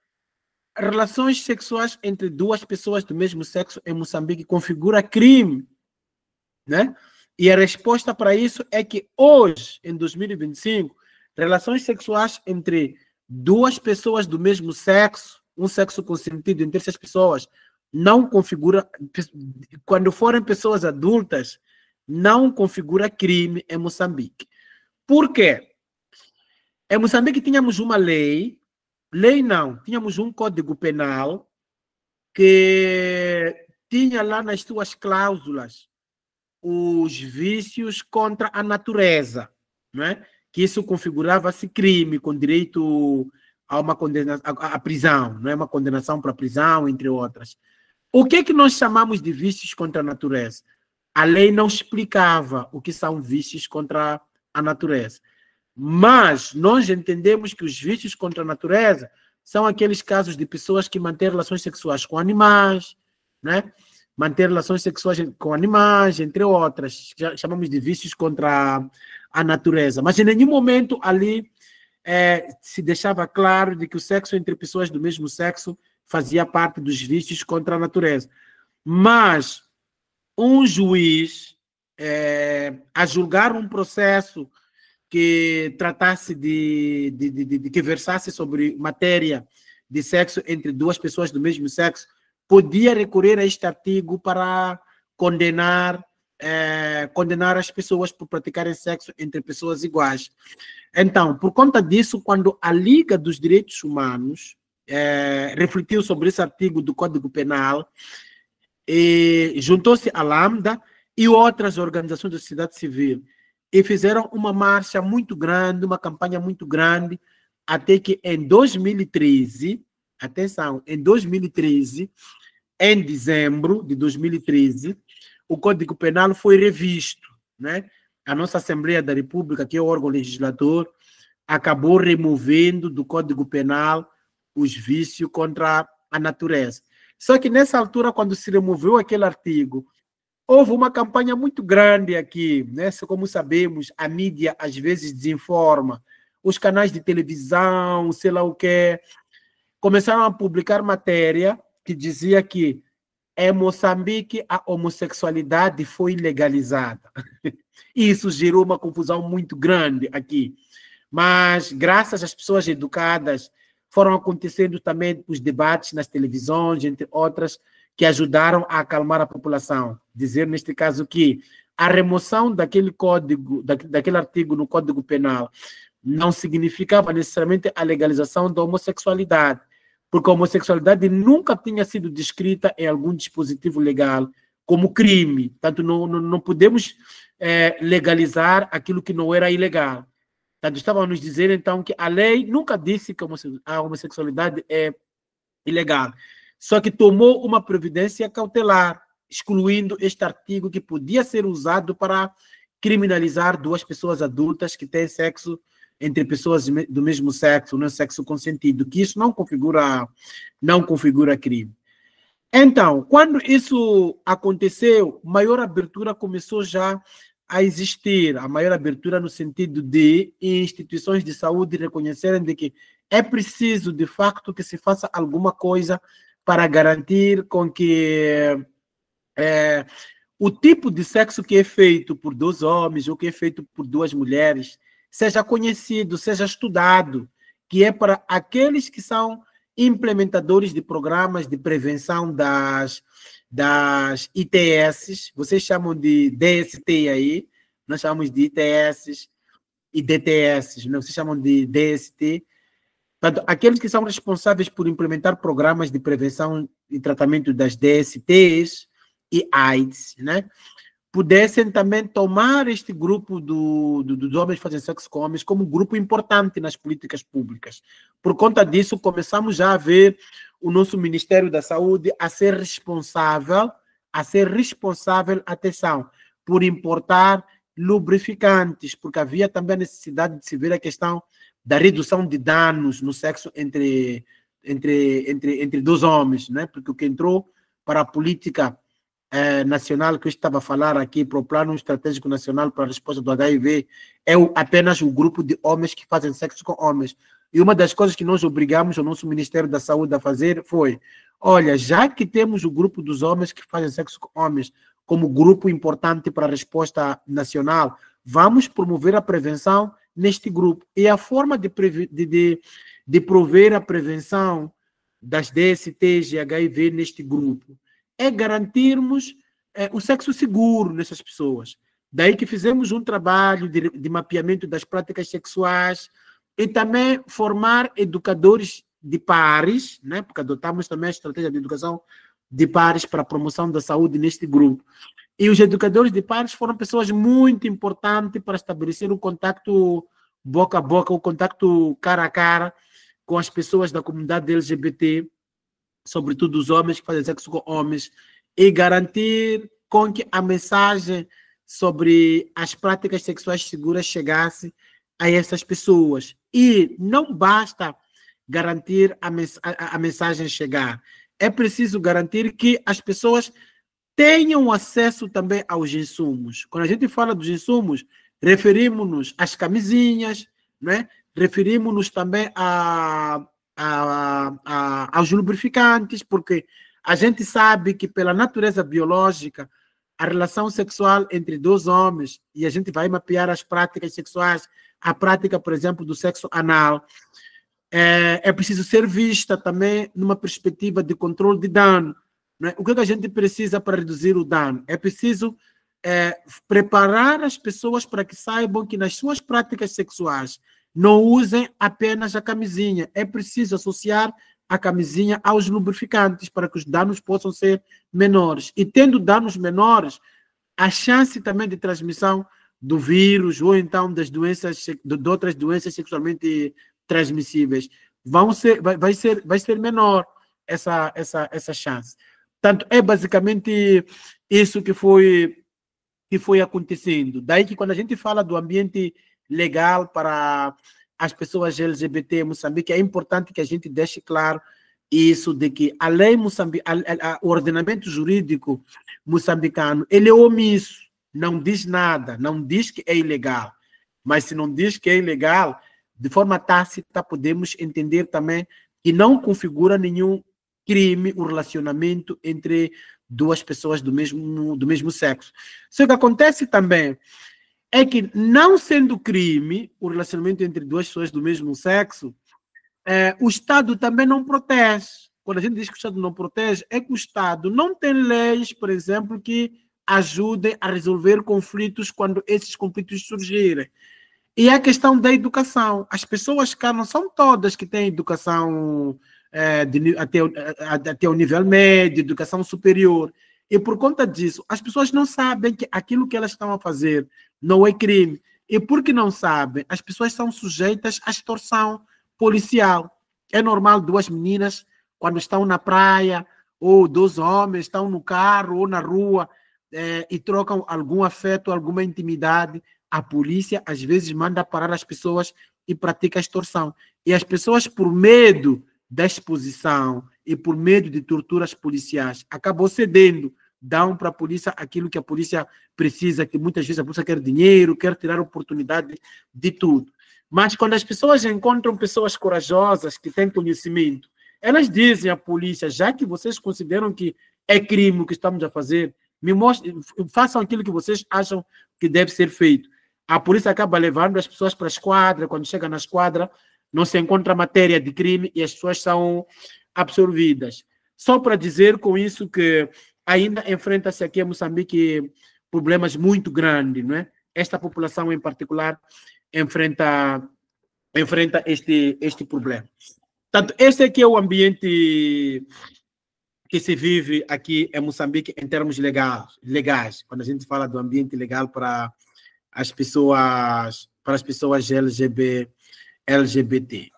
relações sexuais entre duas pessoas do mesmo sexo em Moçambique configura crime, né? E a resposta para isso é que hoje, em 2025, relações sexuais entre duas pessoas do mesmo sexo, um sexo consentido entre essas pessoas, não configura, quando forem pessoas adultas, não configura crime em Moçambique. Por quê? Em Moçambique tínhamos uma lei não, tínhamos um código penal que tinha lá nas suas cláusulas os vícios contra a natureza, não é? Que isso configurava-se crime com direito a uma condenação à prisão, não é? Uma condenação para a prisão, entre outras. O que é que nós chamamos de vícios contra a natureza? A lei não explicava o que são vícios contra a natureza. Mas nós entendemos que os vícios contra a natureza são aqueles casos de pessoas que mantêm relações sexuais com animais, né? Manter relações sexuais com animais, entre outras. Chamamos de vícios contra a natureza. Mas em nenhum momento ali se deixava claro de que o sexo entre pessoas do mesmo sexo fazia parte dos vícios contra a natureza. Mas um juiz, a julgar um processo que tratasse que versasse sobre matéria de sexo entre duas pessoas do mesmo sexo, podia recorrer a este artigo para condenar as pessoas por praticarem sexo entre pessoas iguais. Então, por conta disso, quando a Liga dos Direitos Humanos refletiu sobre esse artigo do Código Penal, juntou-se a Lambda e outras organizações da sociedade civil e fizeram uma marcha muito grande, uma campanha muito grande, até que em 2013, atenção, em 2013, em dezembro de 2013, o Código Penal foi revisto, né? A nossa Assembleia da República, que é o órgão legislador, acabou removendo do Código Penal os vícios contra a natureza. Só que nessa altura, quando se removeu aquele artigo, houve uma campanha muito grande aqui, né? Como sabemos, a mídia às vezes desinforma. Os canais de televisão, sei lá o quê, começaram a publicar matéria que dizia que em Moçambique a homossexualidade foi legalizada. Isso gerou uma confusão muito grande aqui. Mas, graças às pessoas educadas, foram acontecendo também os debates nas televisões, entre outras, que ajudaram a acalmar a população. Dizer, neste caso, que a remoção daquele código, daquele artigo no Código Penal não significava necessariamente a legalização da homossexualidade, porque a homossexualidade nunca tinha sido descrita em algum dispositivo legal como crime. Portanto, não podemos legalizar aquilo que não era ilegal. Portanto, estavam a nos dizer, então, que a lei nunca disse que a homossexualidade é ilegal. Só que tomou uma providência cautelar, excluindo este artigo que podia ser usado para criminalizar duas pessoas adultas que têm sexo entre pessoas do mesmo sexo, não sexo consentido, que isso não configura crime. Então, quando isso aconteceu, maior abertura começou já a existir, a maior abertura no sentido de instituições de saúde reconhecerem de que é preciso, de facto, que se faça alguma coisa para garantir com que o tipo de sexo que é feito por dois homens ou que é feito por duas mulheres seja conhecido, seja estudado, que é para aqueles que são implementadores de programas de prevenção das ITS, vocês chamam de DST aí, nós chamamos de ITS e DTS, não? Vocês chamam de DST. Portanto, aqueles que são responsáveis por implementar programas de prevenção e tratamento das DSTs, e AIDS, né, pudessem também tomar este grupo dos homens que fazem sexo com homens como um grupo importante nas políticas públicas. Por conta disso, começamos já a ver o nosso Ministério da Saúde a ser responsável, atenção, por importar lubrificantes, porque havia também a necessidade de se ver a questão da redução de danos no sexo entre dois homens, né? Porque o que entrou para a política nacional que eu estava a falar aqui, para o Plano Estratégico Nacional para a Resposta do HIV, é apenas o grupo de homens que fazem sexo com homens. E uma das coisas que nós obrigamos o nosso Ministério da Saúde a fazer foi, olha, já que temos o grupo dos homens que fazem sexo com homens como grupo importante para a resposta nacional, vamos promover a prevenção neste grupo. E a forma de prover a prevenção das DSTs e HIV neste grupo é garantirmos o sexo seguro nessas pessoas. Daí que fizemos um trabalho de mapeamento das práticas sexuais e também formar educadores de pares, né? Porque adotamos também a estratégia de educação de pares para a promoção da saúde neste grupo. E os educadores de pares foram pessoas muito importantes para estabelecer o contato boca a boca, o contato cara a cara com as pessoas da comunidade LGBT, sobretudo os homens que fazem sexo com homens, e garantir com que a mensagem sobre as práticas sexuais seguras chegasse a essas pessoas. E não basta garantir a mensagem chegar, é preciso garantir que as pessoas tenham acesso também aos insumos. Quando a gente fala dos insumos, referimos-nos às camisinhas, né? Referimos-nos também aos lubrificantes, porque a gente sabe que pela natureza biológica, a relação sexual entre dois homens, e a gente vai mapear as práticas sexuais, a prática, por exemplo, do sexo anal, é preciso ser vista também numa perspectiva de controle de dano. Né? O que a gente precisa para reduzir o dano? É preciso preparar as pessoas para que saibam que nas suas práticas sexuais não usem apenas a camisinha. É preciso associar a camisinha aos lubrificantes para que os danos possam ser menores. E tendo danos menores, a chance também de transmissão do vírus ou então das doenças, de outras doenças sexualmente transmissíveis vai ser menor essa chance. Portanto, é basicamente isso que foi acontecendo. Daí que quando a gente fala do ambiente legal para as pessoas LGBT em Moçambique, é importante que a gente deixe claro isso de que a lei o ordenamento jurídico moçambicano, ele é omisso, não diz nada, não diz que é ilegal. Mas se não diz que é ilegal, de forma tácita podemos entender também que não configura nenhum crime o relacionamento entre duas pessoas do mesmo sexo. Só que acontece também é que, não sendo crime o relacionamento entre duas pessoas do mesmo sexo, o Estado também não protege. Quando a gente diz que o Estado não protege, é que o Estado não tem leis, por exemplo, que ajudem a resolver conflitos quando esses conflitos surgirem. E a questão da educação. As pessoas cá não são todas que têm educação até o nível médio, educação superior. E por conta disso, as pessoas não sabem que aquilo que elas estão a fazer não é crime. E porque não sabem, as pessoas são sujeitas à extorsão policial. É normal duas meninas, quando estão na praia, ou dois homens estão no carro ou na rua e trocam algum afeto, alguma intimidade, a polícia às vezes manda parar as pessoas e pratica extorsão. E as pessoas, por medo da exposição e por medo de torturas policiais, acabam cedendo, dão para a polícia aquilo que a polícia precisa, que muitas vezes a polícia quer dinheiro, quer tirar oportunidade de tudo. Mas quando as pessoas encontram pessoas corajosas, que têm conhecimento, elas dizem à polícia, já que vocês consideram que é crime o que estamos a fazer, me mostrem, façam aquilo que vocês acham que deve ser feito. A polícia acaba levando as pessoas para a esquadra, quando chega na esquadra, não se encontra matéria de crime e as pessoas são absorvidas. Só para dizer com isso que ainda enfrenta-se aqui em Moçambique problemas muito grandes, não é? Esta população em particular enfrenta este problema. Portanto, esse aqui é o ambiente que se vive aqui em Moçambique em termos legais, quando a gente fala do ambiente legal para as pessoas LGBT.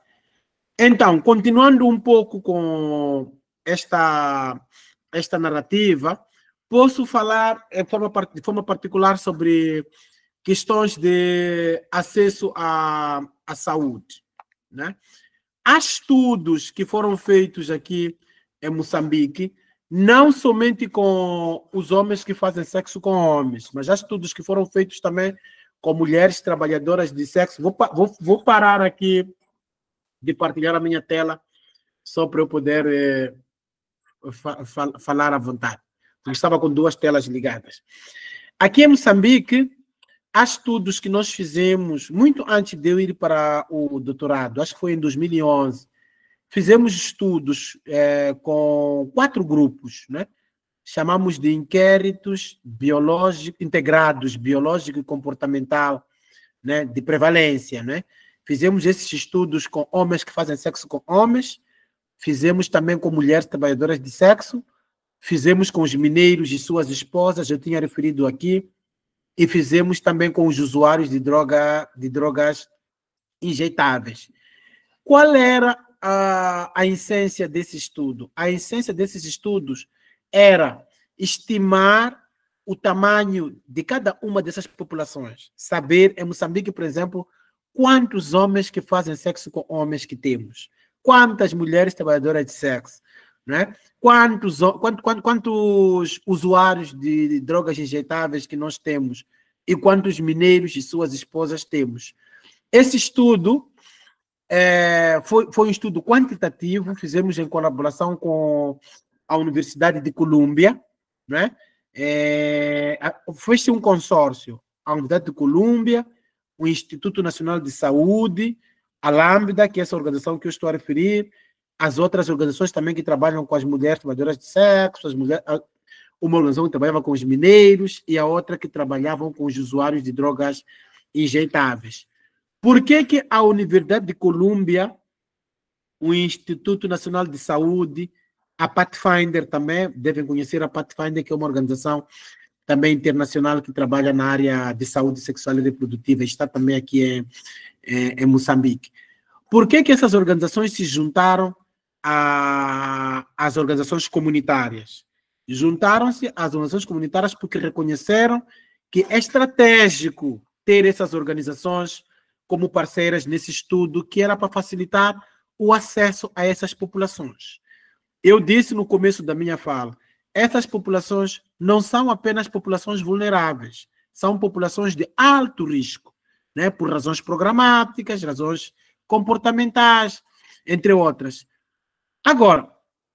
Então, continuando um pouco com esta narrativa, posso falar de forma particular sobre questões de acesso à saúde, né? Há estudos que foram feitos aqui em Moçambique, não somente com os homens que fazem sexo com homens, mas há estudos que foram feitos também com mulheres trabalhadoras de sexo. Vou parar aqui de partilhar a minha tela, só para eu poder falar à vontade, porque estava com duas telas ligadas. Aqui em Moçambique, há estudos que nós fizemos muito antes de eu ir para o doutorado, acho que foi em 2011, fizemos estudos com 4 grupos, né? Chamamos de inquéritos integrados, biológico e comportamental, né? De prevalência, né? Fizemos esses estudos com homens que fazem sexo com homens, fizemos também com mulheres trabalhadoras de sexo, fizemos com os mineiros e suas esposas, eu tinha referido aqui, e fizemos também com os usuários de drogas injetáveis. Qual era a essência desse estudo? A essência desses estudos era estimar o tamanho de cada uma dessas populações. Saber, em Moçambique, por exemplo, quantos homens que fazem sexo com homens que temos, quantas mulheres trabalhadoras de sexo, né? Quantos usuários de drogas injetáveis que nós temos e quantos mineiros e suas esposas temos. Esse estudo foi um estudo quantitativo, fizemos em colaboração com a Universidade de Colômbia, né? Foi-se um consórcio, a Universidade de Colômbia, o Instituto Nacional de Saúde, a Lambda, que é essa organização que eu estou a referir, as outras organizações também que trabalham com as mulheres trabalhadoras de sexo, uma organização que trabalhava com os mineiros e a outra que trabalhavam com os usuários de drogas injetáveis. Por que a Universidade de Colômbia, o Instituto Nacional de Saúde, a Pathfinder também, devem conhecer a Pathfinder, que é uma organização também internacional que trabalha na área de saúde sexual e reprodutiva, está também aqui em Moçambique. Por que essas organizações se juntaram às organizações comunitárias? Juntaram-se às organizações comunitárias porque reconheceram que é estratégico ter essas organizações como parceiras nesse estudo, que era para facilitar o acesso a essas populações. Eu disse no começo da minha fala, essas populações não são apenas populações vulneráveis, são populações de alto risco, né? Por razões programáticas, razões comportamentais, entre outras. Agora,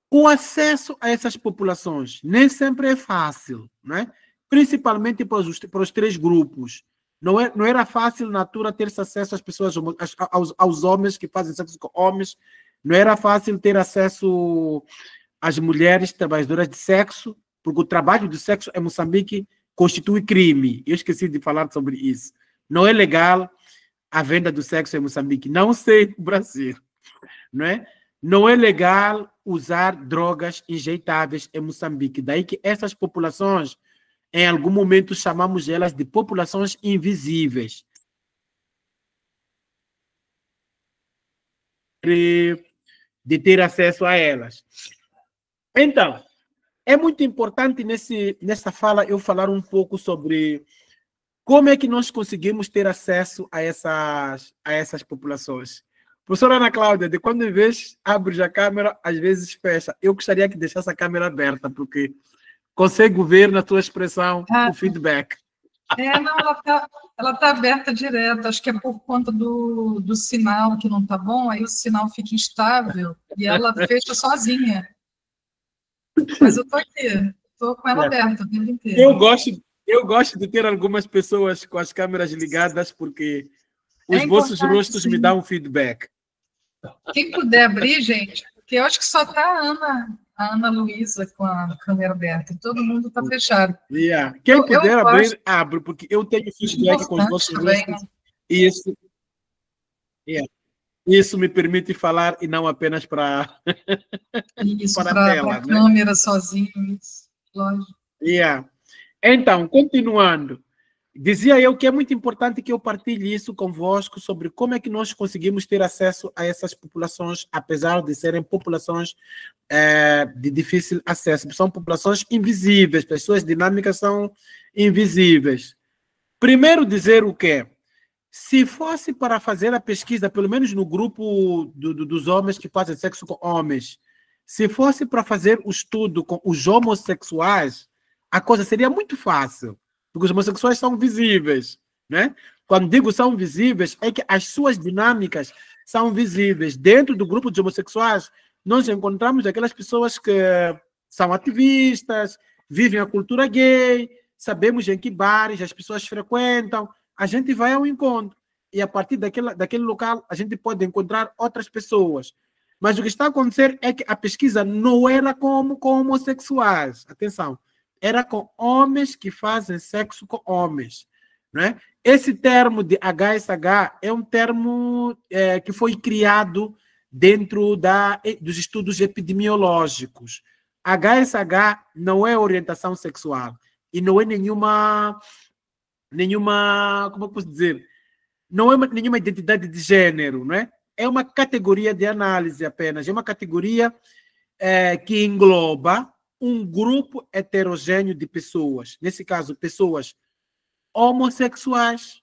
o acesso a essas populações nem sempre é fácil, né? Principalmente para os 3 grupos. Não era fácil, na natura, ter acesso às pessoas, aos homens que fazem sexo com homens, não era fácil ter acesso às mulheres trabalhadoras de sexo, porque o trabalho de sexo em Moçambique constitui crime. Eu esqueci de falar sobre isso. Não é legal a venda do sexo em Moçambique. Não sei no Brasil, não é? Não é legal usar drogas injetáveis em Moçambique. Daí que essas populações, em algum momento, chamamos elas de populações invisíveis. De ter acesso a elas. Então, é muito importante nessa fala eu falar um pouco sobre como é que nós conseguimos ter acesso a essas populações. Professora Ana Cláudia, de quando em vez abres a câmera, às vezes fecha. Eu gostaria que deixasse a câmera aberta, porque consigo ver na tua expressão o feedback. Não, ela tá aberta direto, acho que é por conta do sinal que não está bom, aí o sinal fica instável e ela fecha sozinha. Mas eu estou aqui, estou com ela aberta o tempo inteiro. Eu gosto de ter algumas pessoas com as câmeras ligadas, porque os vossos rostos me dão um feedback. Quem puder abrir, gente, porque eu acho que só está a Ana Luísa com a câmera aberta, todo mundo está fechado. Yeah. Quem puder abrir, abre, porque eu tenho feedback com os vossos rostos. E esse... Yeah. Isso me permite falar e não apenas para Isso, para a para tela, a né? câmera sozinho, isso, lógico. Yeah. Então, continuando, dizia eu que é muito importante que eu partilhe isso convosco sobre como é que nós conseguimos ter acesso a essas populações, apesar de serem populações de difícil acesso. São populações invisíveis, as suas dinâmicas são invisíveis. Primeiro dizer o quê? Se fosse para fazer a pesquisa, pelo menos no grupo dos homens que fazem sexo com homens, se fosse para fazer o estudo com os homossexuais, a coisa seria muito fácil, porque os homossexuais são visíveis, né? Quando digo são visíveis, é que as suas dinâmicas são visíveis. Dentro do grupo de homossexuais, nós encontramos aquelas pessoas que são ativistas, vivem a cultura gay, sabemos em que bares as pessoas frequentam, a gente vai ao encontro. E a partir daquele local, a gente pode encontrar outras pessoas. Mas o que está a acontecer é que a pesquisa não era com homossexuais. Atenção. Era com homens que fazem sexo com homens. Né? Esse termo de HSH é um termo que foi criado dentro dos estudos epidemiológicos. HSH não é orientação sexual e não é nenhuma, como eu posso dizer, não é nenhuma identidade de gênero, não é? É uma categoria de análise apenas, é uma categoria que engloba um grupo heterogêneo de pessoas, nesse caso, pessoas homossexuais,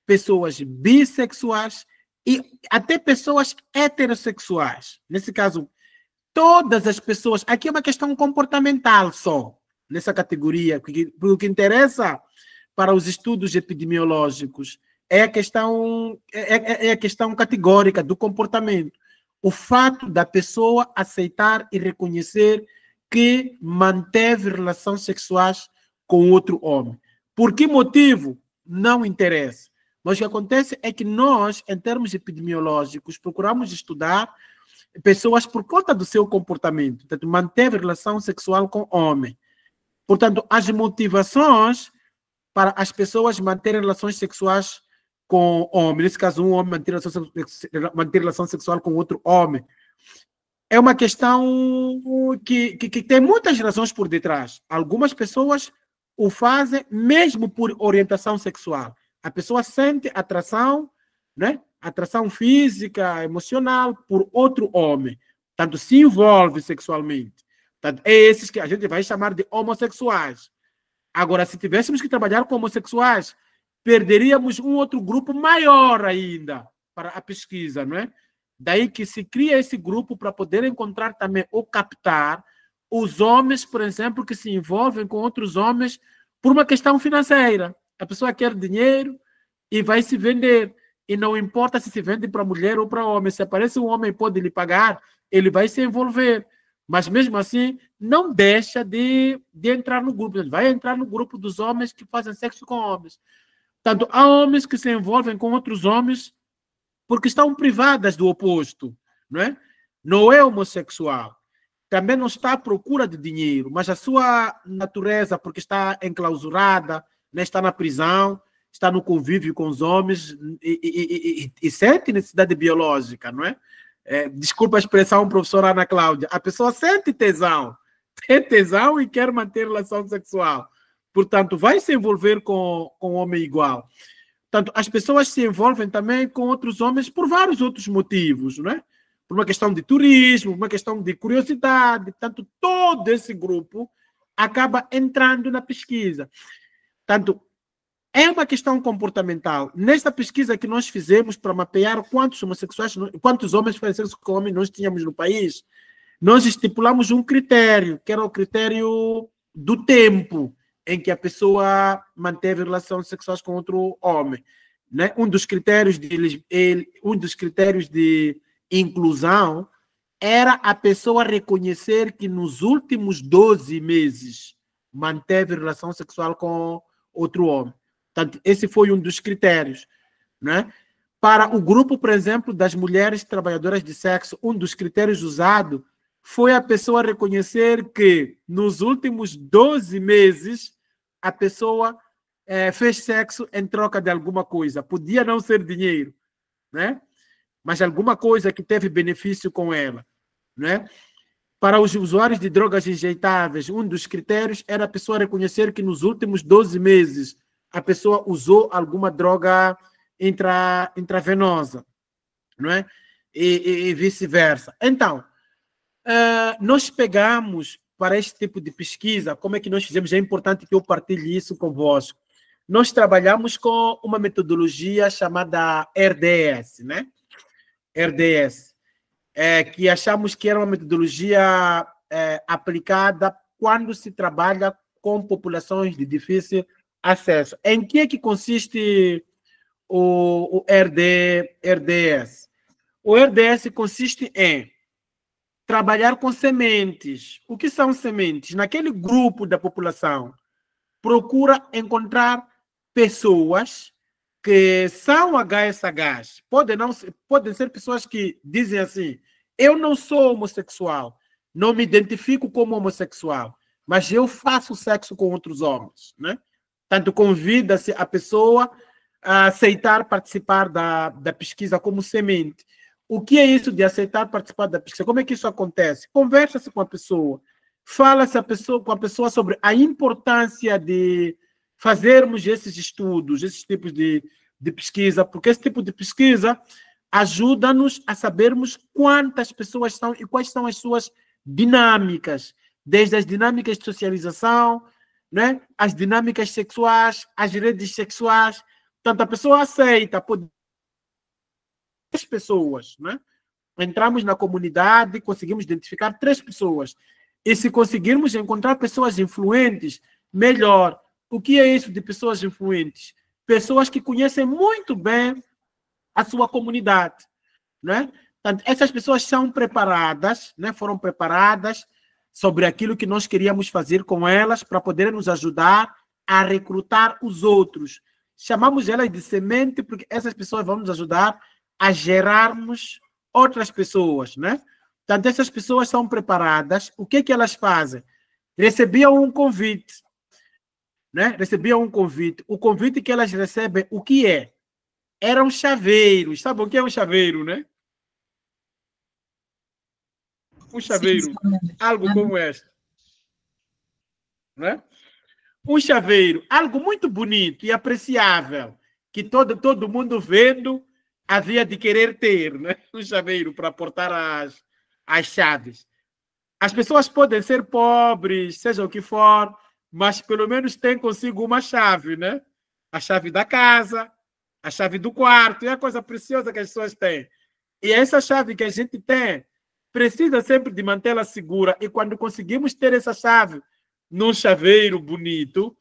pessoas bissexuais e até pessoas heterossexuais. Nesse caso, todas as pessoas, aqui é uma questão comportamental só, nessa categoria, porque o que interessa para os estudos epidemiológicos é a questão categórica do comportamento. O fato da pessoa aceitar e reconhecer que manteve relações sexuais com outro homem. Por que motivo? Não interessa. Mas o que acontece é que nós, em termos epidemiológicos, procuramos estudar pessoas por conta do seu comportamento. Portanto, manteve relação sexual com homem. Portanto, as motivações para as pessoas manterem relações sexuais com homem, nesse caso, um homem manter relação sexual com outro homem, é uma questão que tem muitas razões por detrás. Algumas pessoas o fazem mesmo por orientação sexual. A pessoa sente atração, né? Atração física, emocional por outro homem. Tanto se envolve sexualmente. Tanto é esses que a gente vai chamar de homossexuais. Agora, se tivéssemos que trabalhar com homossexuais, perderíamos um outro grupo maior ainda para a pesquisa, não é? Daí que se cria esse grupo para poder encontrar também ou captar os homens, por exemplo, que se envolvem com outros homens por uma questão financeira. A pessoa quer dinheiro e vai se vender. E não importa se vende para mulher ou para homem. Se aparece um homem e pode lhe pagar, ele vai se envolver. Mas mesmo assim, não deixa de entrar no grupo. Ele vai entrar no grupo dos homens que fazem sexo com homens. Tanto há homens que se envolvem com outros homens porque estão privadas do oposto, não é? Não é homossexual. Também não está à procura de dinheiro, mas a sua natureza, porque está enclausurada, né? Está na prisão, está no convívio com os homens e sente necessidade biológica, não é? Desculpa a expressão, professora Ana Cláudia, a pessoa sente tesão, tem tesão e quer manter relação sexual. Portanto, vai se envolver com um homem igual. Portanto, as pessoas se envolvem também com outros homens por vários outros motivos, não é? Por uma questão de turismo, uma questão de curiosidade. Portanto, todo esse grupo acaba entrando na pesquisa. Portanto, é uma questão comportamental. Nesta pesquisa que nós fizemos para mapear quantos homossexuais, quantos homens fazem sexo com homens nós tínhamos no país, nós estipulamos um critério, que era o critério do tempo em que a pessoa manteve relações sexuais com outro homem. Né? Um dos critérios de inclusão era a pessoa reconhecer que nos últimos 12 meses manteve relação sexual com outro homem. Portanto, esse foi um dos critérios. Né? Para o grupo, por exemplo, das mulheres trabalhadoras de sexo, um dos critérios usado foi a pessoa reconhecer que nos últimos 12 meses a pessoa fez sexo em troca de alguma coisa. Podia não ser dinheiro, né? mas alguma coisa que teve benefício com ela, né? Para os usuários de drogas injetáveis, um dos critérios era a pessoa reconhecer que nos últimos 12 meses a pessoa usou alguma droga intravenosa, não é? E vice-versa. Então, nós pegamos para este tipo de pesquisa, como é que nós fizemos? É importante que eu partilhe isso convosco. Nós trabalhamos com uma metodologia chamada RDS, né? RDS, que achamos que era uma metodologia aplicada quando se trabalha com populações de difícil acesso. Em que é que consiste o RDS? O RDS consiste em trabalhar com sementes. O que são sementes? Naquele grupo da população, procura encontrar pessoas que são HSHs. Podem ser pessoas que dizem assim, eu não sou homossexual, não me identifico como homossexual, mas eu faço sexo com outros homens, né? Tanto convida-se a pessoa a aceitar participar da pesquisa como semente. O que é isso de aceitar participar da pesquisa? Como é que isso acontece? Conversa-se com a pessoa, fala-se com a pessoa sobre a importância de fazermos esses estudos, esses tipos de pesquisa, porque esse tipo de pesquisa ajuda-nos a sabermos quantas pessoas são e quais são as suas dinâmicas, desde as dinâmicas de socialização, né, as dinâmicas sexuais, as redes sexuais. Portanto, a pessoa aceita, pode... 3 pessoas, né? Entramos na comunidade, conseguimos identificar 3 pessoas. E se conseguirmos encontrar pessoas influentes, melhor. O que é isso de pessoas influentes? Pessoas que conhecem muito bem a sua comunidade, né? Portanto, essas pessoas são preparadas, né? Foram preparadas sobre aquilo que nós queríamos fazer com elas para poderem nos ajudar a recrutar os outros. Chamamos elas de semente porque essas pessoas vão nos ajudar a gerarmos outras pessoas, né? Portanto, essas pessoas são preparadas. O que elas fazem? Recebiam um convite, né? Recebiam um convite. O convite que elas recebem, o que é? Eram chaveiros. Sabe o que é um chaveiro, né? Um chaveiro. Sim, algo como este. Né? Um chaveiro, algo muito bonito e apreciável, que todo mundo vendo havia de querer ter, né? Um chaveiro para portar as chaves. As pessoas podem ser pobres, seja o que for, mas pelo menos têm consigo uma chave, né? A chave da casa, a chave do quarto, é a coisa preciosa que as pessoas têm. E essa chave que a gente tem, precisa sempre de mantê-la segura. E quando conseguimos ter essa chave num chaveiro bonito,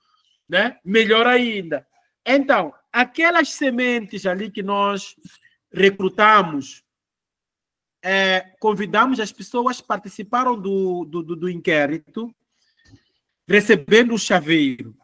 né? Melhor ainda. Então, aquelas sementes ali que nós recrutamos, convidamos as pessoas, participaram do inquérito, recebendo o chaveiro.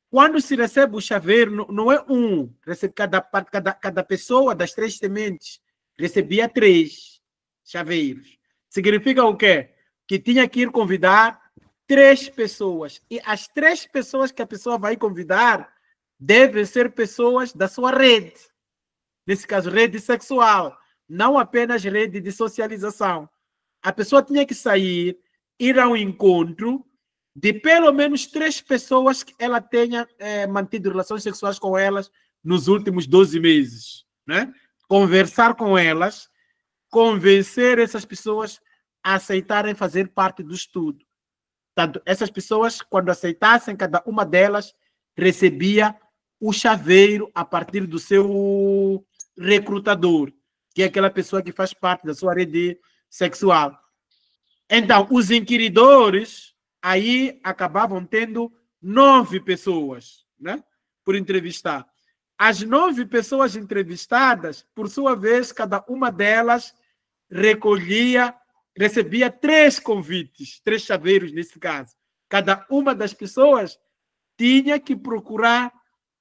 Quando se recebe o chaveiro, não é um, recebe cada pessoa das 3 sementes recebia 3 chaveiros. Significa o quê? Que tinha que ir convidar 3 pessoas. E as 3 pessoas que a pessoa vai convidar devem ser pessoas da sua rede. Nesse caso, rede sexual. Não apenas rede de socialização. A pessoa tinha que sair, ir a um encontro de pelo menos 3 pessoas que ela tenha mantido relações sexuais com elas nos últimos 12 meses. Né? Conversar com elas, convencer essas pessoas a aceitarem fazer parte do estudo. Portanto, essas pessoas, quando aceitassem, cada uma delas recebia o chaveiro a partir do seu recrutador, que é aquela pessoa que faz parte da sua rede sexual. Então, os inquiridores aí acabavam tendo 9 pessoas, né, por entrevistar. As 9 pessoas entrevistadas, por sua vez, cada uma delas recebia 3 convites, 3 chaveiros nesse caso. Cada uma das pessoas tinha que procurar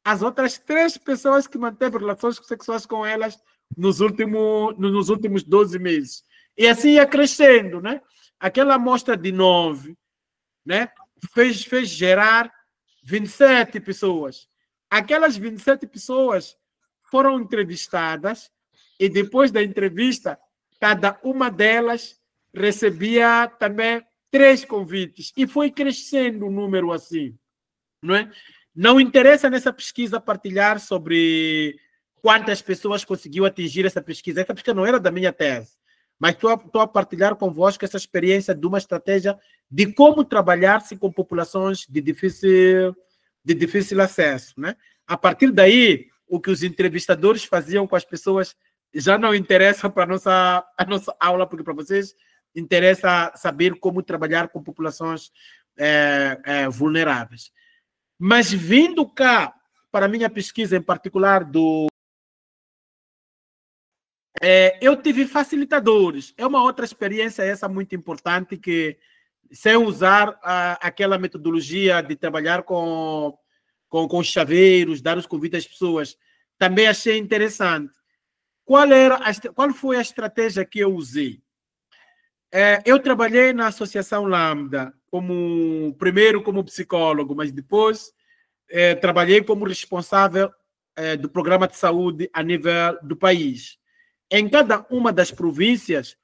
as outras 3 pessoas que manteve relações sexuais com elas nos últimos 12 meses. E assim ia crescendo, né? Aquela amostra de 9, né, fez gerar 27 pessoas. Aquelas 27 pessoas foram entrevistadas e depois da entrevista, cada uma delas recebia também 3 convites, e foi crescendo o número assim, não é? Não interessa nessa pesquisa partilhar sobre quantas pessoas conseguiu atingir essa pesquisa não era da minha tese, mas estou a partilhar convosco essa experiência de uma estratégia de como trabalhar-se com populações de difícil acesso, né? A partir daí, o que os entrevistadores faziam com as pessoas já não interessa para a nossa aula, porque para vocês interessa saber como trabalhar com populações vulneráveis. Mas vindo cá, para a minha pesquisa em particular, eu tive facilitadores. É uma outra experiência essa muito importante que, sem usar aquela metodologia de trabalhar com chaveiros, dar os convites às pessoas, também achei interessante. Qual foi a estratégia que eu usei? Eu trabalhei na Associação Lambda, primeiro como psicólogo, mas depois trabalhei como responsável do programa de saúde a nível do país. Em cada uma das províncias,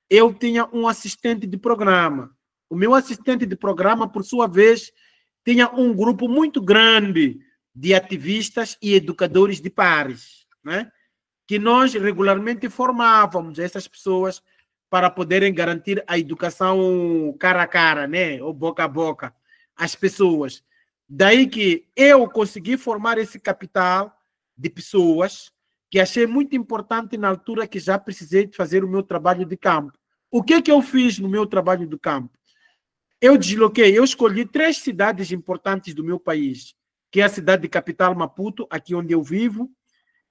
eu tinha um assistente de programa. O meu assistente de programa, por sua vez, tinha um grupo muito grande de ativistas e educadores de pares, né? Que nós regularmente formávamos essas pessoas para poderem garantir a educação cara a cara, né? Ou boca a boca, às pessoas. Daí que eu consegui formar esse capital de pessoas que achei muito importante na altura que já precisei de fazer o meu trabalho de campo. O que eu fiz no meu trabalho de campo? Eu escolhi 3 cidades importantes do meu país, que é a cidade de capital Maputo, aqui onde eu vivo.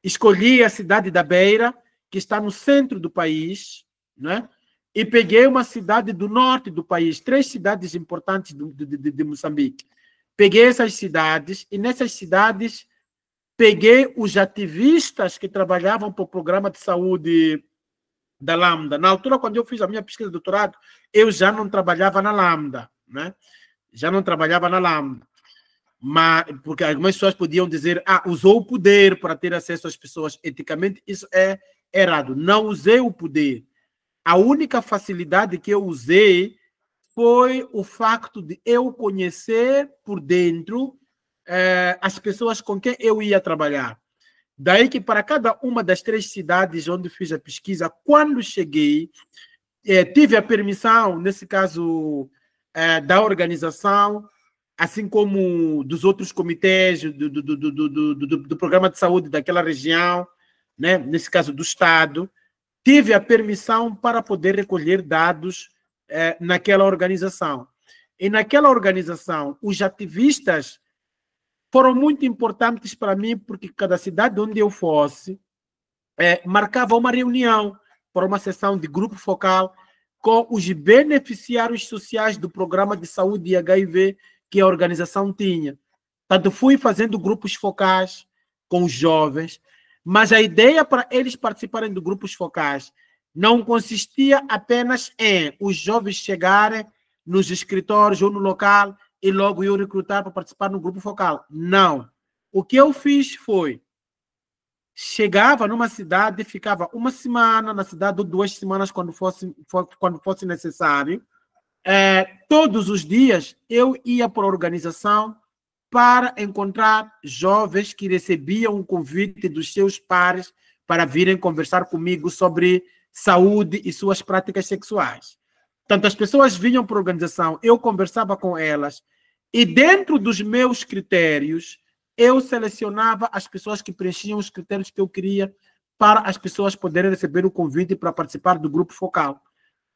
Escolhi a cidade da Beira, que está no centro do país, né? E peguei uma cidade do norte do país, 3 cidades importantes de Moçambique. Peguei essas cidades, e nessas cidades peguei os ativistas que trabalhavam para o programa de saúde da Lambda. Na altura, quando eu fiz a minha pesquisa de doutorado, eu já não trabalhava na Lambda, né? Já não trabalhava na Lambda. Mas, porque algumas pessoas podiam dizer, usou o poder para ter acesso às pessoas. Eticamente, isso é errado. Não usei o poder. A única facilidade que eu usei foi o facto de eu conhecer por dentro as pessoas com quem eu ia trabalhar. Daí que para cada uma das 3 cidades onde fiz a pesquisa, quando cheguei, tive a permissão, nesse caso, da organização, assim como dos outros comitês do programa de saúde daquela região, né? Nesse caso do Estado, tive a permissão para poder recolher dados naquela organização. E naquela organização, os ativistas foram muito importantes para mim, porque cada cidade onde eu fosse marcava uma reunião para uma sessão de grupo focal com os beneficiários sociais do programa de saúde e HIV que a organização tinha. Tanto fui fazendo grupos focais com os jovens, mas a ideia para eles participarem de grupos focais não consistia apenas em os jovens chegarem nos escritórios ou no local e logo eu recrutar para participar no grupo focal. Não. O que eu fiz foi, chegava numa cidade, ficava uma semana na cidade ou 2 semanas quando fosse necessário. Todos os dias eu ia para a organização para encontrar jovens que recebiam um convite dos seus pares para virem conversar comigo sobre saúde e suas práticas sexuais. Portanto, as pessoas vinham para a organização, eu conversava com elas, e dentro dos meus critérios, eu selecionava as pessoas que preenchiam os critérios que eu queria para as pessoas poderem receber o convite para participar do grupo focal.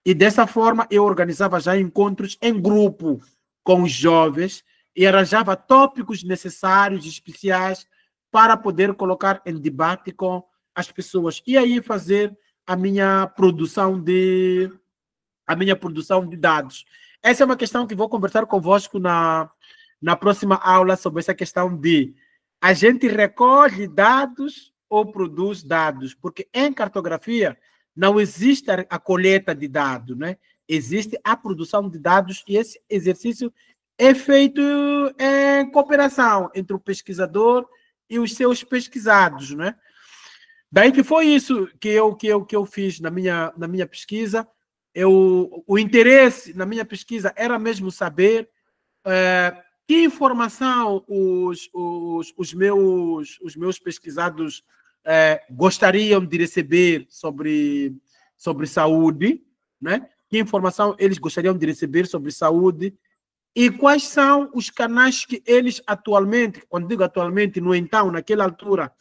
E dessa forma, eu organizava já encontros em grupo com os jovens e arranjava tópicos necessários, especiais, para poder colocar em debate com as pessoas. E aí fazer a minha produção de dados. Essa é uma questão que vou conversar convosco na próxima aula, sobre essa questão de a gente recolhe dados ou produz dados, porque em cartografia não existe a coleta de dados, né? Existe a produção de dados e esse exercício é feito em cooperação entre o pesquisador e os seus pesquisados, né? Daí que foi isso que eu fiz na minha pesquisa. O interesse na minha pesquisa era mesmo saber que informação os meus pesquisados gostariam de receber sobre saúde, né? Que informação eles gostariam de receber sobre saúde e quais são os canais que eles atualmente, quando digo atualmente, no então, naquela altura,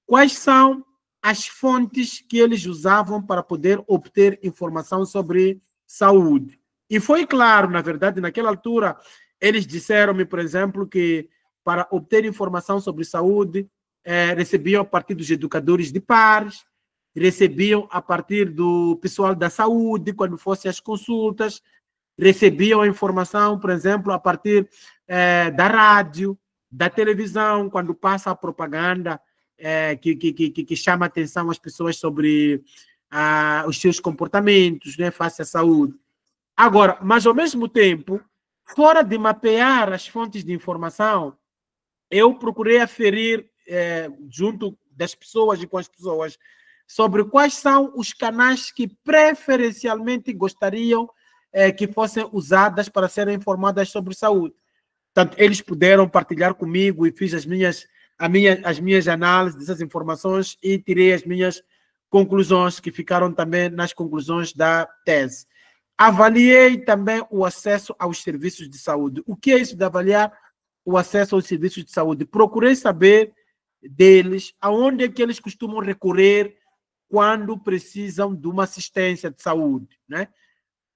quais são as fontes que eles usavam para poder obter informação sobre saúde. E foi claro, na verdade, naquela altura, eles disseram-me, por exemplo, que para obter informação sobre saúde, recebiam a partir dos educadores de pares, recebiam a partir do pessoal da saúde, quando fossem as consultas, recebiam a informação, por exemplo, a partir da rádio, da televisão, quando passa a propaganda que chama a atenção às pessoas sobre os seus comportamentos, né, face à saúde. Agora, mas ao mesmo tempo, fora de mapear as fontes de informação, eu procurei aferir junto das pessoas e com as pessoas sobre quais são os canais que preferencialmente gostariam que fossem usadas para serem informadas sobre saúde. Portanto, eles puderam partilhar comigo e fiz as minhas análises dessas informações e tirei as minhas conclusões, que ficaram também nas conclusões da tese. Avaliei também o acesso aos serviços de saúde. O que é isso de avaliar o acesso aos serviços de saúde? Procurei saber deles aonde é que eles costumam recorrer quando precisam de uma assistência de saúde, né?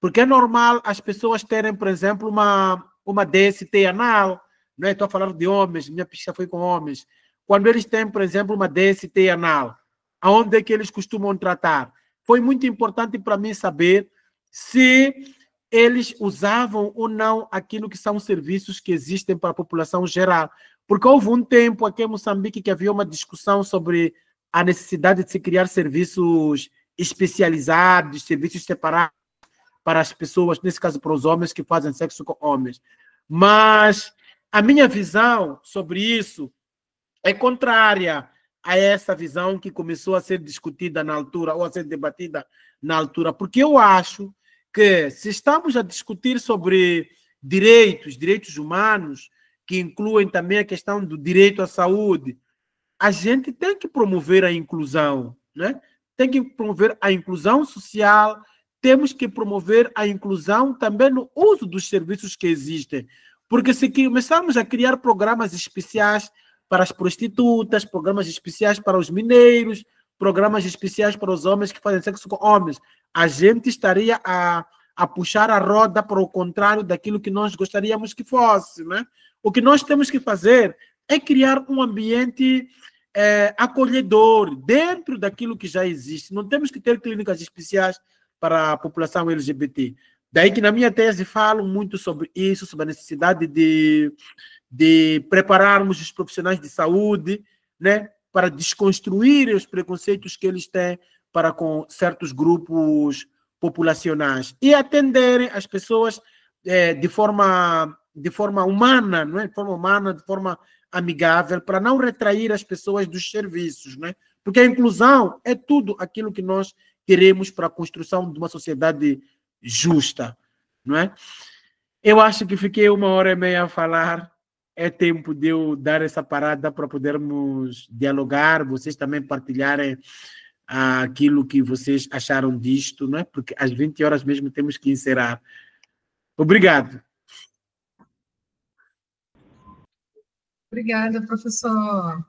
Porque é normal as pessoas terem, por exemplo, uma DST anal, não é? Estou a falar de homens, minha pesquisa foi com homens. Quando eles têm, por exemplo, uma DST anal, aonde é que eles costumam tratar? Foi muito importante para mim saber se eles usavam ou não aquilo que são serviços que existem para a população geral. Porque houve um tempo aqui em Moçambique que havia uma discussão sobre a necessidade de se criar serviços especializados, serviços separados para as pessoas, nesse caso para os homens que fazem sexo com homens. Mas a minha visão sobre isso é contrária a essa visão que começou a ser discutida na altura, ou a ser debatida na altura, porque eu acho que se estamos a discutir sobre direitos humanos, que incluem também a questão do direito à saúde, a gente tem que promover a inclusão, né? Tem que promover a inclusão social, temos que promover a inclusão também no uso dos serviços que existem. Porque se começarmos a criar programas especiais para as prostitutas, programas especiais para os mineiros, programas especiais para os homens que fazem sexo com homens, a gente estaria a puxar a roda para o contrário daquilo que nós gostaríamos que fosse, né? O que nós temos que fazer é criar um ambiente acolhedor dentro daquilo que já existe. Não temos que ter clínicas especiais para a população LGBT. Daí que na minha tese falo muito sobre isso, sobre a necessidade de prepararmos os profissionais de saúde, né, para desconstruir os preconceitos que eles têm para com certos grupos populacionais e atenderem as pessoas de forma humana, não é? De forma humana, de forma amigável, para não retrair as pessoas dos serviços, né? Porque a inclusão é tudo aquilo que nós queremos para a construção de uma sociedade justa, não é? Eu acho que fiquei 1h30 a falar. É tempo de eu dar essa parada para podermos dialogar, vocês também partilharem aquilo que vocês acharam disto, não é? Porque às 20 horas mesmo temos que encerrar. Obrigado. Obrigada, professor.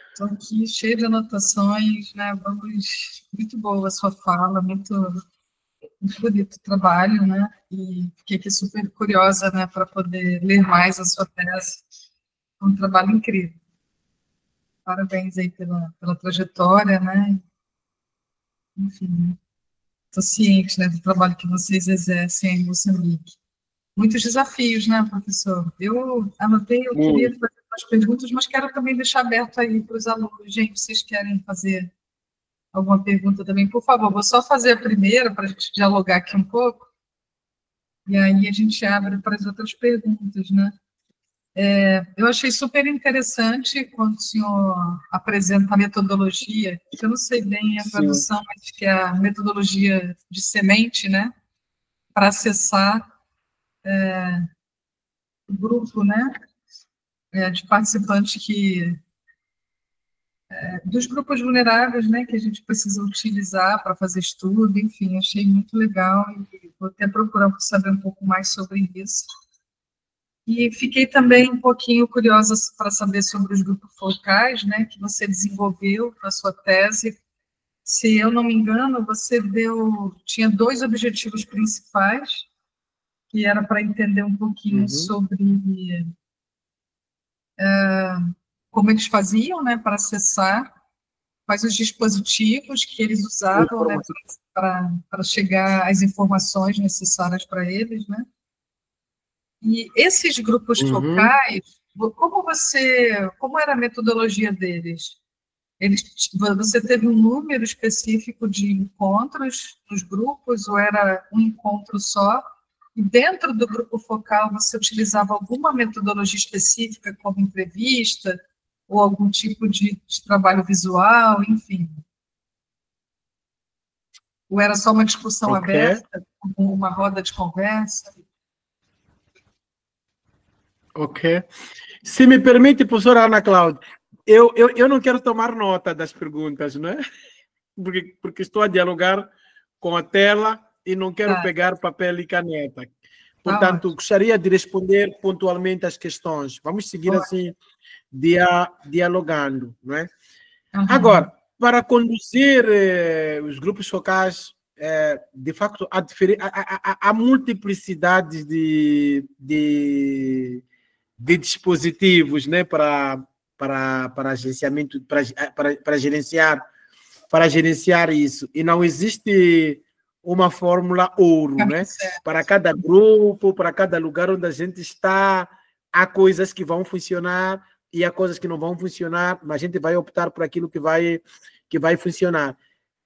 Estou aqui cheio de anotações, né? Muito boa a sua fala, muito bonito o trabalho, né? E fiquei aqui super curiosa, né, para poder ler mais a sua tese. É um trabalho incrível. Parabéns aí pela trajetória, né? Enfim, estou ciente, né, do trabalho que vocês exercem em Moçambique. Muitos desafios, né, professor? Eu anotei, eu queria fazer umas perguntas, mas quero também deixar aberto aí para os alunos. Gente, vocês querem fazer alguma pergunta também? Por favor, vou só fazer a primeira para a gente dialogar aqui um pouco, e aí a gente abre para as outras perguntas, né? Eu achei super interessante quando o senhor apresenta a metodologia, que eu não sei bem a Sim. tradução, mas que é a metodologia de semente, né, para acessar o grupo, né, de participantes dos grupos vulneráveis, né, que a gente precisa utilizar para fazer estudo, enfim, achei muito legal e vou até procurar saber um pouco mais sobre isso. E fiquei também um pouquinho curiosa para saber sobre os grupos focais, né, que você desenvolveu para a sua tese. Se eu não me engano, você tinha 2 objetivos principais, que era para entender um pouquinho sobre como eles faziam, né, para acessar, quais os dispositivos que eles usavam, né, para chegar às informações necessárias para eles, né? E esses grupos focais, como era a metodologia deles? Você teve um número específico de encontros nos grupos, ou era um encontro só? E dentro do grupo focal, você utilizava alguma metodologia específica, como entrevista, ou algum tipo de trabalho visual, enfim? Ou era só uma discussão Ok. aberta, como uma roda de conversa? Ok. Se me permite, professora Ana Cláudia, eu não quero tomar nota das perguntas, não é? Porque estou a dialogar com a tela e não quero Tá, pegar papel e caneta. tá Portanto, ótimo. gostaria de responder pontualmente as questões. Vamos seguir assim, dialogando, não é? Agora, para conduzir os grupos focais, de facto, há multiplicidades de dispositivos, né, para agenciamento, para gerenciar isso. E não existe uma fórmula ouro, né? Para cada grupo, para cada lugar onde a gente está, há coisas que vão funcionar e há coisas que não vão funcionar, mas a gente vai optar por aquilo que vai funcionar.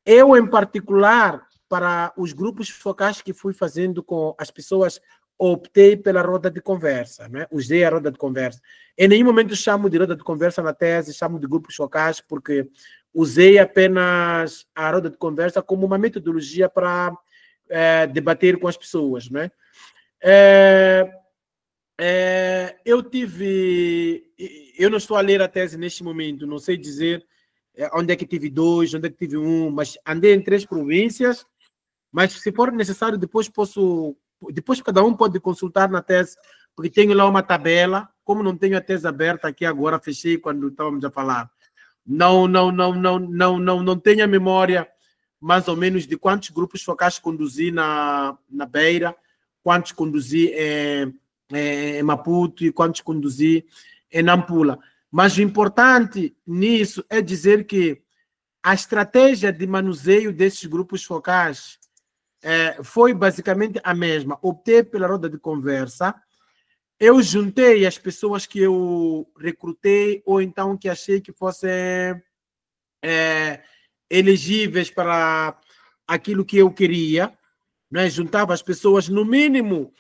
Eu, em particular, para os grupos focais que fui fazendo com as pessoas, optei pela roda de conversa, né? Usei a roda de conversa. Em nenhum momento chamo de roda de conversa na tese, chamo de grupos focais, porque usei apenas a roda de conversa como uma metodologia para debater com as pessoas, né? Eu não estou a ler a tese neste momento, não sei dizer onde é que tive 2, onde é que tive 1, mas andei em 3 províncias, mas se for necessário, depois cada um pode consultar na tese, porque tenho lá uma tabela, como não tenho a tese aberta aqui agora, fechei quando estávamos a falar. Não tenho a memória mais ou menos de quantos grupos focais conduzi na Beira, quantos conduzi em Maputo e quantos conduzi em Nampula. Mas o importante nisso é dizer que a estratégia de manuseio desses grupos focais foi basicamente a mesma. Optei pela roda de conversa, eu juntei as pessoas que eu recrutei ou então que achei que fossem elegíveis para aquilo que eu queria, né? Juntava as pessoas, no mínimo,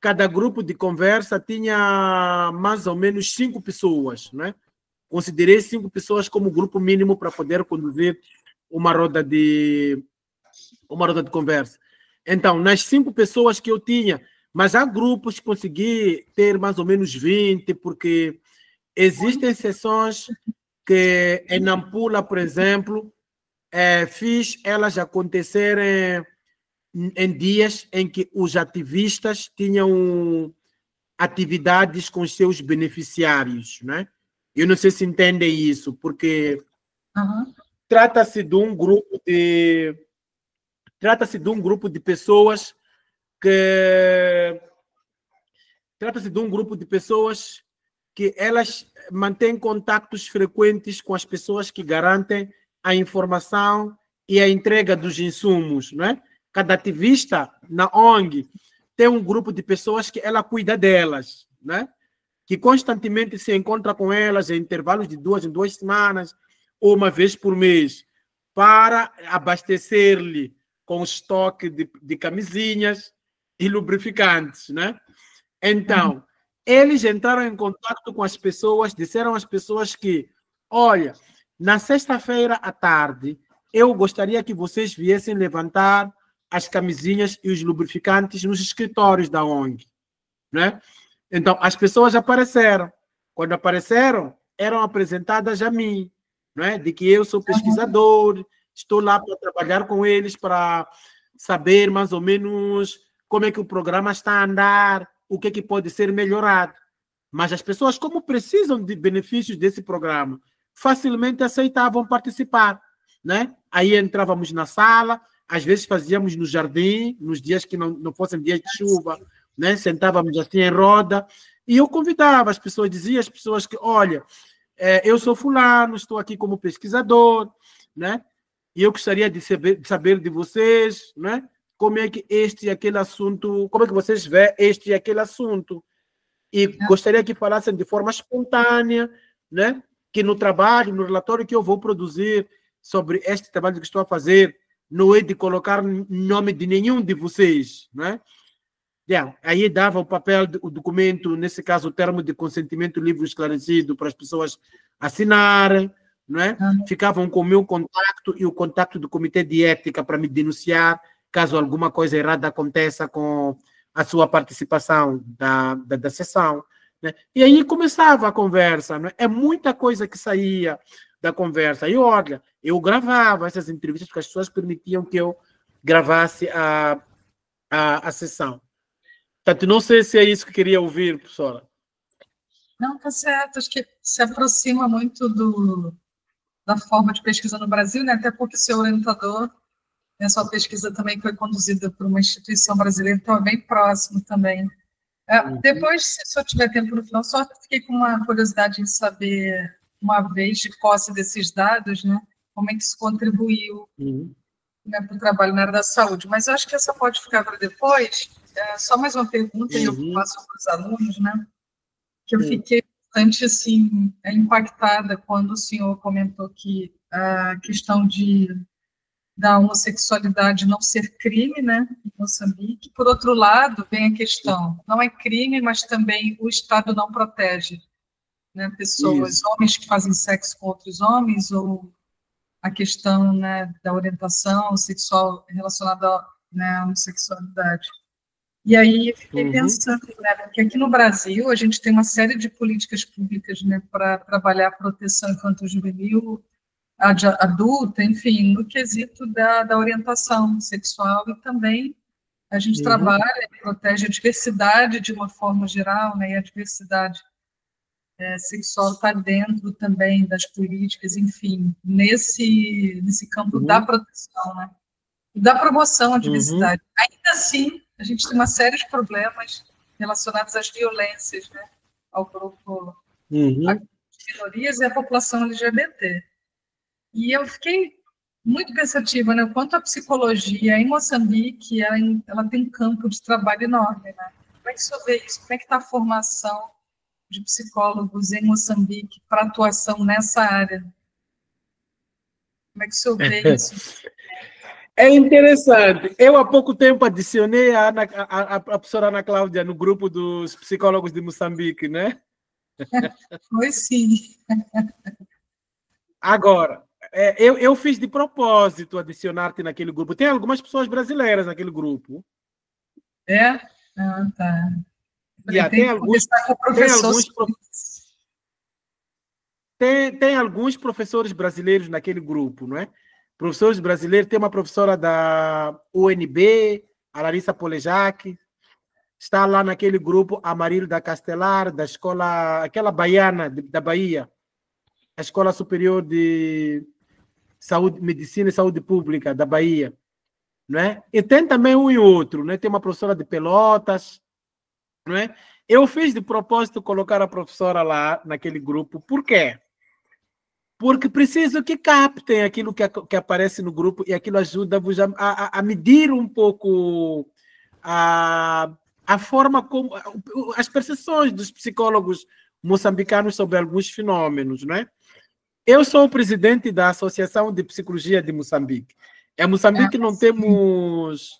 cada grupo de conversa tinha mais ou menos 5 pessoas, né? Considerei 5 pessoas como grupo mínimo para poder conduzir uma roda de conversa. Então, nas 5 pessoas que eu tinha, mas há grupos que consegui ter mais ou menos 20, porque existem sessões que em Nampula, por exemplo, fiz elas acontecerem em dias em que os ativistas tinham atividades com os seus beneficiários, né? Eu não sei se entendem isso, porque trata-se de um grupo de pessoas que elas mantêm contactos frequentes com as pessoas que garantem a informação e a entrega dos insumos, não é? Cada ativista na ONG tem um grupo de pessoas que ela cuida delas, né? Que constantemente se encontra com elas em intervalos de 2 em 2 semanas ou uma vez por mês para abastecer-lhe com estoque de camisinhas e lubrificantes, né? Então, Eles entraram em contato com as pessoas, disseram às pessoas que, olha, na sexta-feira à tarde, eu gostaria que vocês viessem levantar as camisinhas e os lubrificantes nos escritórios da ONG, né? Então, as pessoas apareceram. Quando apareceram, eram apresentadas a mim, né? De que eu sou pesquisador, estou lá para trabalhar com eles, para saber mais ou menos como é que o programa está a andar, o que é que pode ser melhorado. Mas as pessoas, como precisam de benefícios desse programa, facilmente aceitavam participar, né? Aí entrávamos na sala, às vezes fazíamos no jardim, nos dias que não fossem dias de chuva, né? Sentávamos assim em roda, e eu convidava as pessoas, dizia às pessoas que, olha, eu sou fulano, estou aqui como pesquisador, né? E eu gostaria de saber de vocês, né? Como é que este e aquele assunto, como é que vocês veem este e aquele assunto. E gostaria que falassem de forma espontânea, né? Que no trabalho, no relatório que eu vou produzir sobre este trabalho que estou a fazer, não é de colocar nome de nenhum de vocês, né? Aí dava o papel, o documento, nesse caso, o termo de consentimento livre e esclarecido para as pessoas assinarem, né? Ficavam com o meu contacto e o contacto do comitê de ética para me denunciar caso alguma coisa errada aconteça com a sua participação da sessão, né? E aí começava a conversa, né? É muita coisa que saía da conversa. E olha, eu gravava essas entrevistas porque as pessoas permitiam que eu gravasse a sessão. Portanto, não sei se é isso que queria ouvir, professora. Não, tá certo. Acho que se aproxima muito da forma de pesquisa no Brasil, né? Até porque seu orientador, a sua pesquisa também foi conduzida por uma instituição brasileira, então é bem próximo também. Depois, se eu tiver tempo no final, só fiquei com uma curiosidade em saber, uma vez de posse desses dados, né? Como é que isso contribuiu, né, para o trabalho na área da saúde. Mas eu acho que essa pode ficar para depois. Só mais uma pergunta, e eu faço para os alunos, né? Que eu fiquei bastante assim, impactada quando o senhor comentou que a questão da homossexualidade não ser crime, né, em Moçambique. Por outro lado, vem a questão, não é crime, mas também o Estado não protege, né, pessoas, homens que fazem sexo com outros homens, ou a questão, né, da orientação sexual relacionada, né, à homossexualidade. E aí eu fiquei pensando, né, que aqui no Brasil a gente tem uma série de políticas públicas, né, para trabalhar a proteção infanto-juvenil, adulta, enfim, no quesito da orientação sexual, e também a gente trabalha e protege a diversidade de uma forma geral, né, e a diversidade sexual está dentro também das políticas, enfim, nesse campo da proteção, né, e da promoção à diversidade. Ainda assim, a gente tem uma série de problemas relacionados às violências, né, ao grupo, às minorias e à população LGBT. E eu fiquei muito pensativa, né? Quanto a psicologia em Moçambique, ela tem um campo de trabalho enorme, né? Como é que o senhor vê isso? Como é que está a formação de psicólogos em Moçambique para atuação nessa área? Como é que o senhor vê isso? É interessante. Eu, há pouco tempo, adicionei a professora Ana Cláudia no grupo dos psicólogos de Moçambique, né? Foi sim. Agora, eu fiz de propósito adicionar-te naquele grupo. Tem algumas pessoas brasileiras naquele grupo. Ah, tá. Tem alguns professores brasileiros naquele grupo, não é? Professores brasileiros, tem uma professora da UNB, a Larissa Polejac, está lá naquele grupo a Marilda Castelar, da escola, aquela baiana da Bahia, a Escola Superior de Saúde, Medicina e Saúde Pública da Bahia, não é? E tem também um e outro, né? Tem uma professora de Pelotas, não é? Eu fiz de propósito colocar a professora lá naquele grupo. Por quê? Porque preciso que captem aquilo que aparece no grupo, e aquilo ajuda-vos a medir um pouco a forma como as percepções dos psicólogos moçambicanos sobre alguns fenômenos, não é? Eu sou o presidente da Associação de Psicologia de Moçambique. Em Moçambique não temos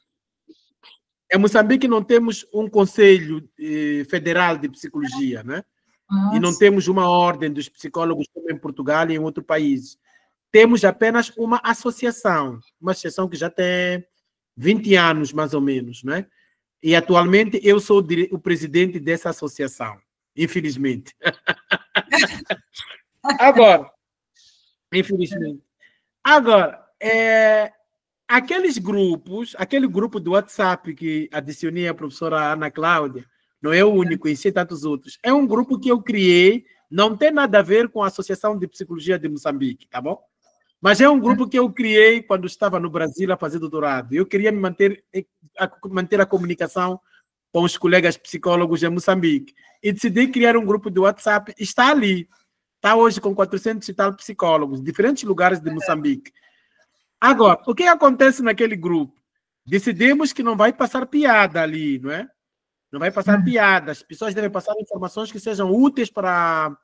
Em Moçambique não temos um conselho federal de psicologia, né? E não temos uma ordem dos psicólogos como em Portugal e em outros países. Temos apenas uma associação que já tem 20 anos, mais ou menos, né? E atualmente eu sou o presidente dessa associação, infelizmente. Agora, infelizmente. Agora, aqueles grupos, aquele grupo do WhatsApp que adicionei a professora Ana Cláudia, não é o único, em si tantos outros. É um grupo que eu criei, não tem nada a ver com a Associação de Psicologia de Moçambique, tá bom? Mas é um grupo que eu criei quando estava no Brasil a fazer doutorado. Eu queria manter a comunicação com os colegas psicólogos em Moçambique. E decidi criar um grupo de WhatsApp. Está ali. Está hoje com 400 e tal psicólogos, diferentes lugares de Moçambique. Agora, o que acontece naquele grupo? Decidimos que não vai passar piada ali, não é? Não vai passar piada. As pessoas devem passar informações que sejam úteis para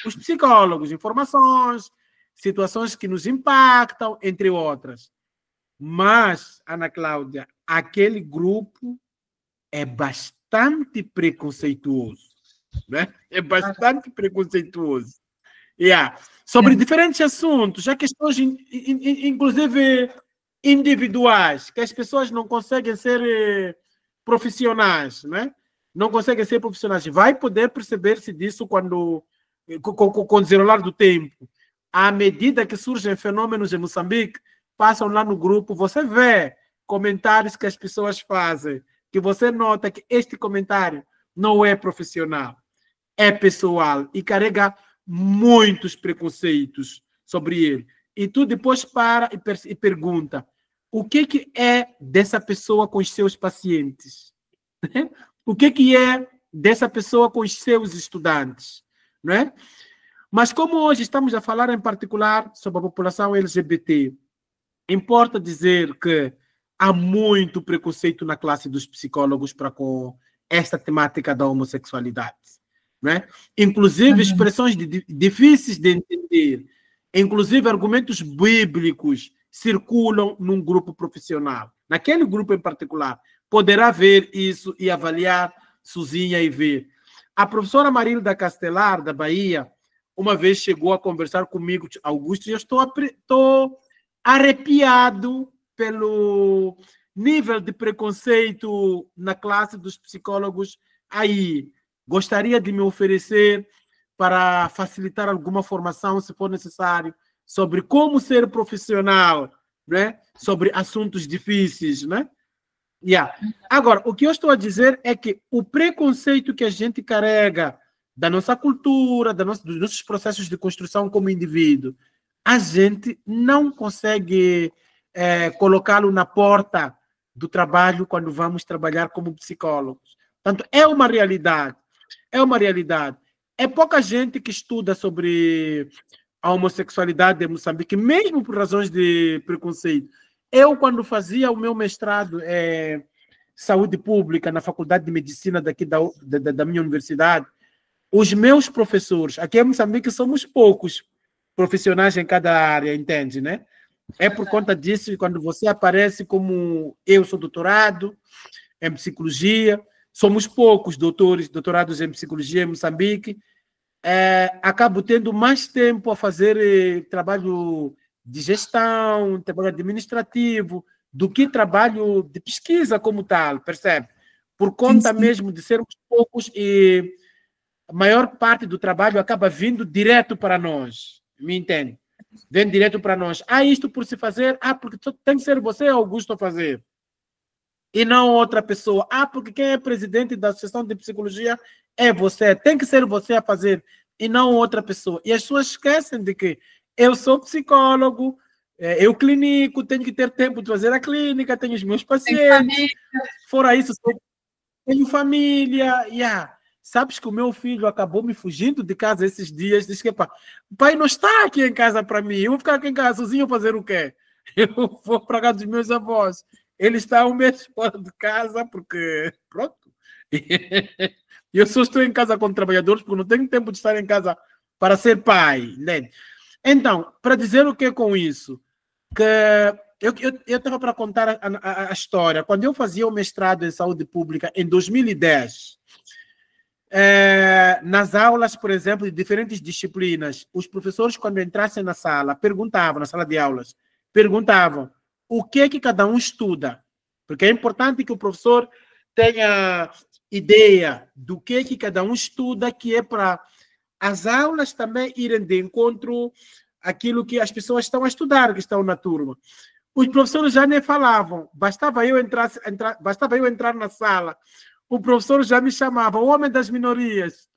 os psicólogos, informações, situações que nos impactam, entre outras. Mas, Ana Cláudia, aquele grupo é bastante preconceituoso, né? É bastante preconceituoso. Sobre diferentes assuntos, já questões, inclusive individuais, que as pessoas não conseguem ser profissionais, né? Não conseguem ser profissionais. Vai poder perceber-se disso quando, com o desenrolar do tempo. À medida que surgem fenômenos em Moçambique, passam lá no grupo, você vê comentários que as pessoas fazem, que você nota que este comentário não é profissional, é pessoal e carrega muitos preconceitos sobre ele. E tu depois para e pergunta, o que é dessa pessoa com os seus pacientes? O que é dessa pessoa com os seus estudantes? Não é? Mas como hoje estamos a falar em particular sobre a população LGBT, importa dizer que há muito preconceito na classe dos psicólogos para com esta temática da homossexualidade. Não é? Inclusive expressões difíceis de entender, inclusive argumentos bíblicos circulam num grupo profissional. Naquele grupo em particular, poderá ver isso e avaliar sozinha e ver. A professora Marilda Castelar, da Bahia, uma vez chegou a conversar comigo, Augusto, e eu estou arrepiado pelo nível de preconceito na classe dos psicólogos aí. Gostaria de me oferecer para facilitar alguma formação, se for necessário, sobre como ser profissional, né? Sobre assuntos difíceis, né? Agora, o que eu estou a dizer é que o preconceito que a gente carrega da nossa cultura, dos nossos processos de construção como indivíduo, a gente não consegue colocá-lo na porta do trabalho quando vamos trabalhar como psicólogos. Portanto, é uma realidade. É uma realidade. É pouca gente que estuda sobre a homossexualidade em Moçambique, mesmo por razões de preconceito. Eu, quando fazia o meu mestrado em saúde pública na Faculdade de Medicina daqui da minha universidade, os meus professores, aqui em Moçambique somos poucos profissionais em cada área, entende, né? É por conta disso, quando você aparece como eu sou doutorado em psicologia, somos poucos doutorados em psicologia em Moçambique, acabo tendo mais tempo a fazer trabalho de gestão, trabalho administrativo, do que trabalho de pesquisa como tal, percebe? Por conta mesmo de sermos poucos e a maior parte do trabalho acaba vindo direto para nós, me entende? Vem direto para nós. Isto por se fazer, porque tem que ser você, Augusto, a fazer. E não outra pessoa. Porque quem é presidente da Associação de Psicologia é você. Tem que ser você a fazer e não outra pessoa. E as pessoas esquecem de que eu sou psicólogo, eu clínico, tenho que ter tempo de fazer a clínica, tenho os meus pacientes. Fora isso, tenho família. Sabes que o meu filho acabou me fugindo de casa esses dias. Diz que o pai não está aqui em casa para mim. Eu vou ficar aqui em casa sozinho fazer o quê? Eu vou para casa dos meus avós. Ele está um mês fora de casa porque, pronto. Eu só estou em casa com trabalhadores porque não tenho tempo de estar em casa para ser pai, né? Então, para dizer o que com isso? Que Eu estava para contar a história. Quando eu fazia o mestrado em saúde pública, em 2010, nas aulas, por exemplo, de diferentes disciplinas, os professores, quando entrassem na sala, perguntavam, na sala de aulas, perguntavam o que é que cada um estuda. Porque é importante que o professor tenha ideia do que é que cada um estuda, que é para as aulas também irem de encontro àquilo que as pessoas estão a estudar, que estão na turma. Os professores já nem falavam, bastava eu entrar na sala, o professor já me chamava, o homem das minorias.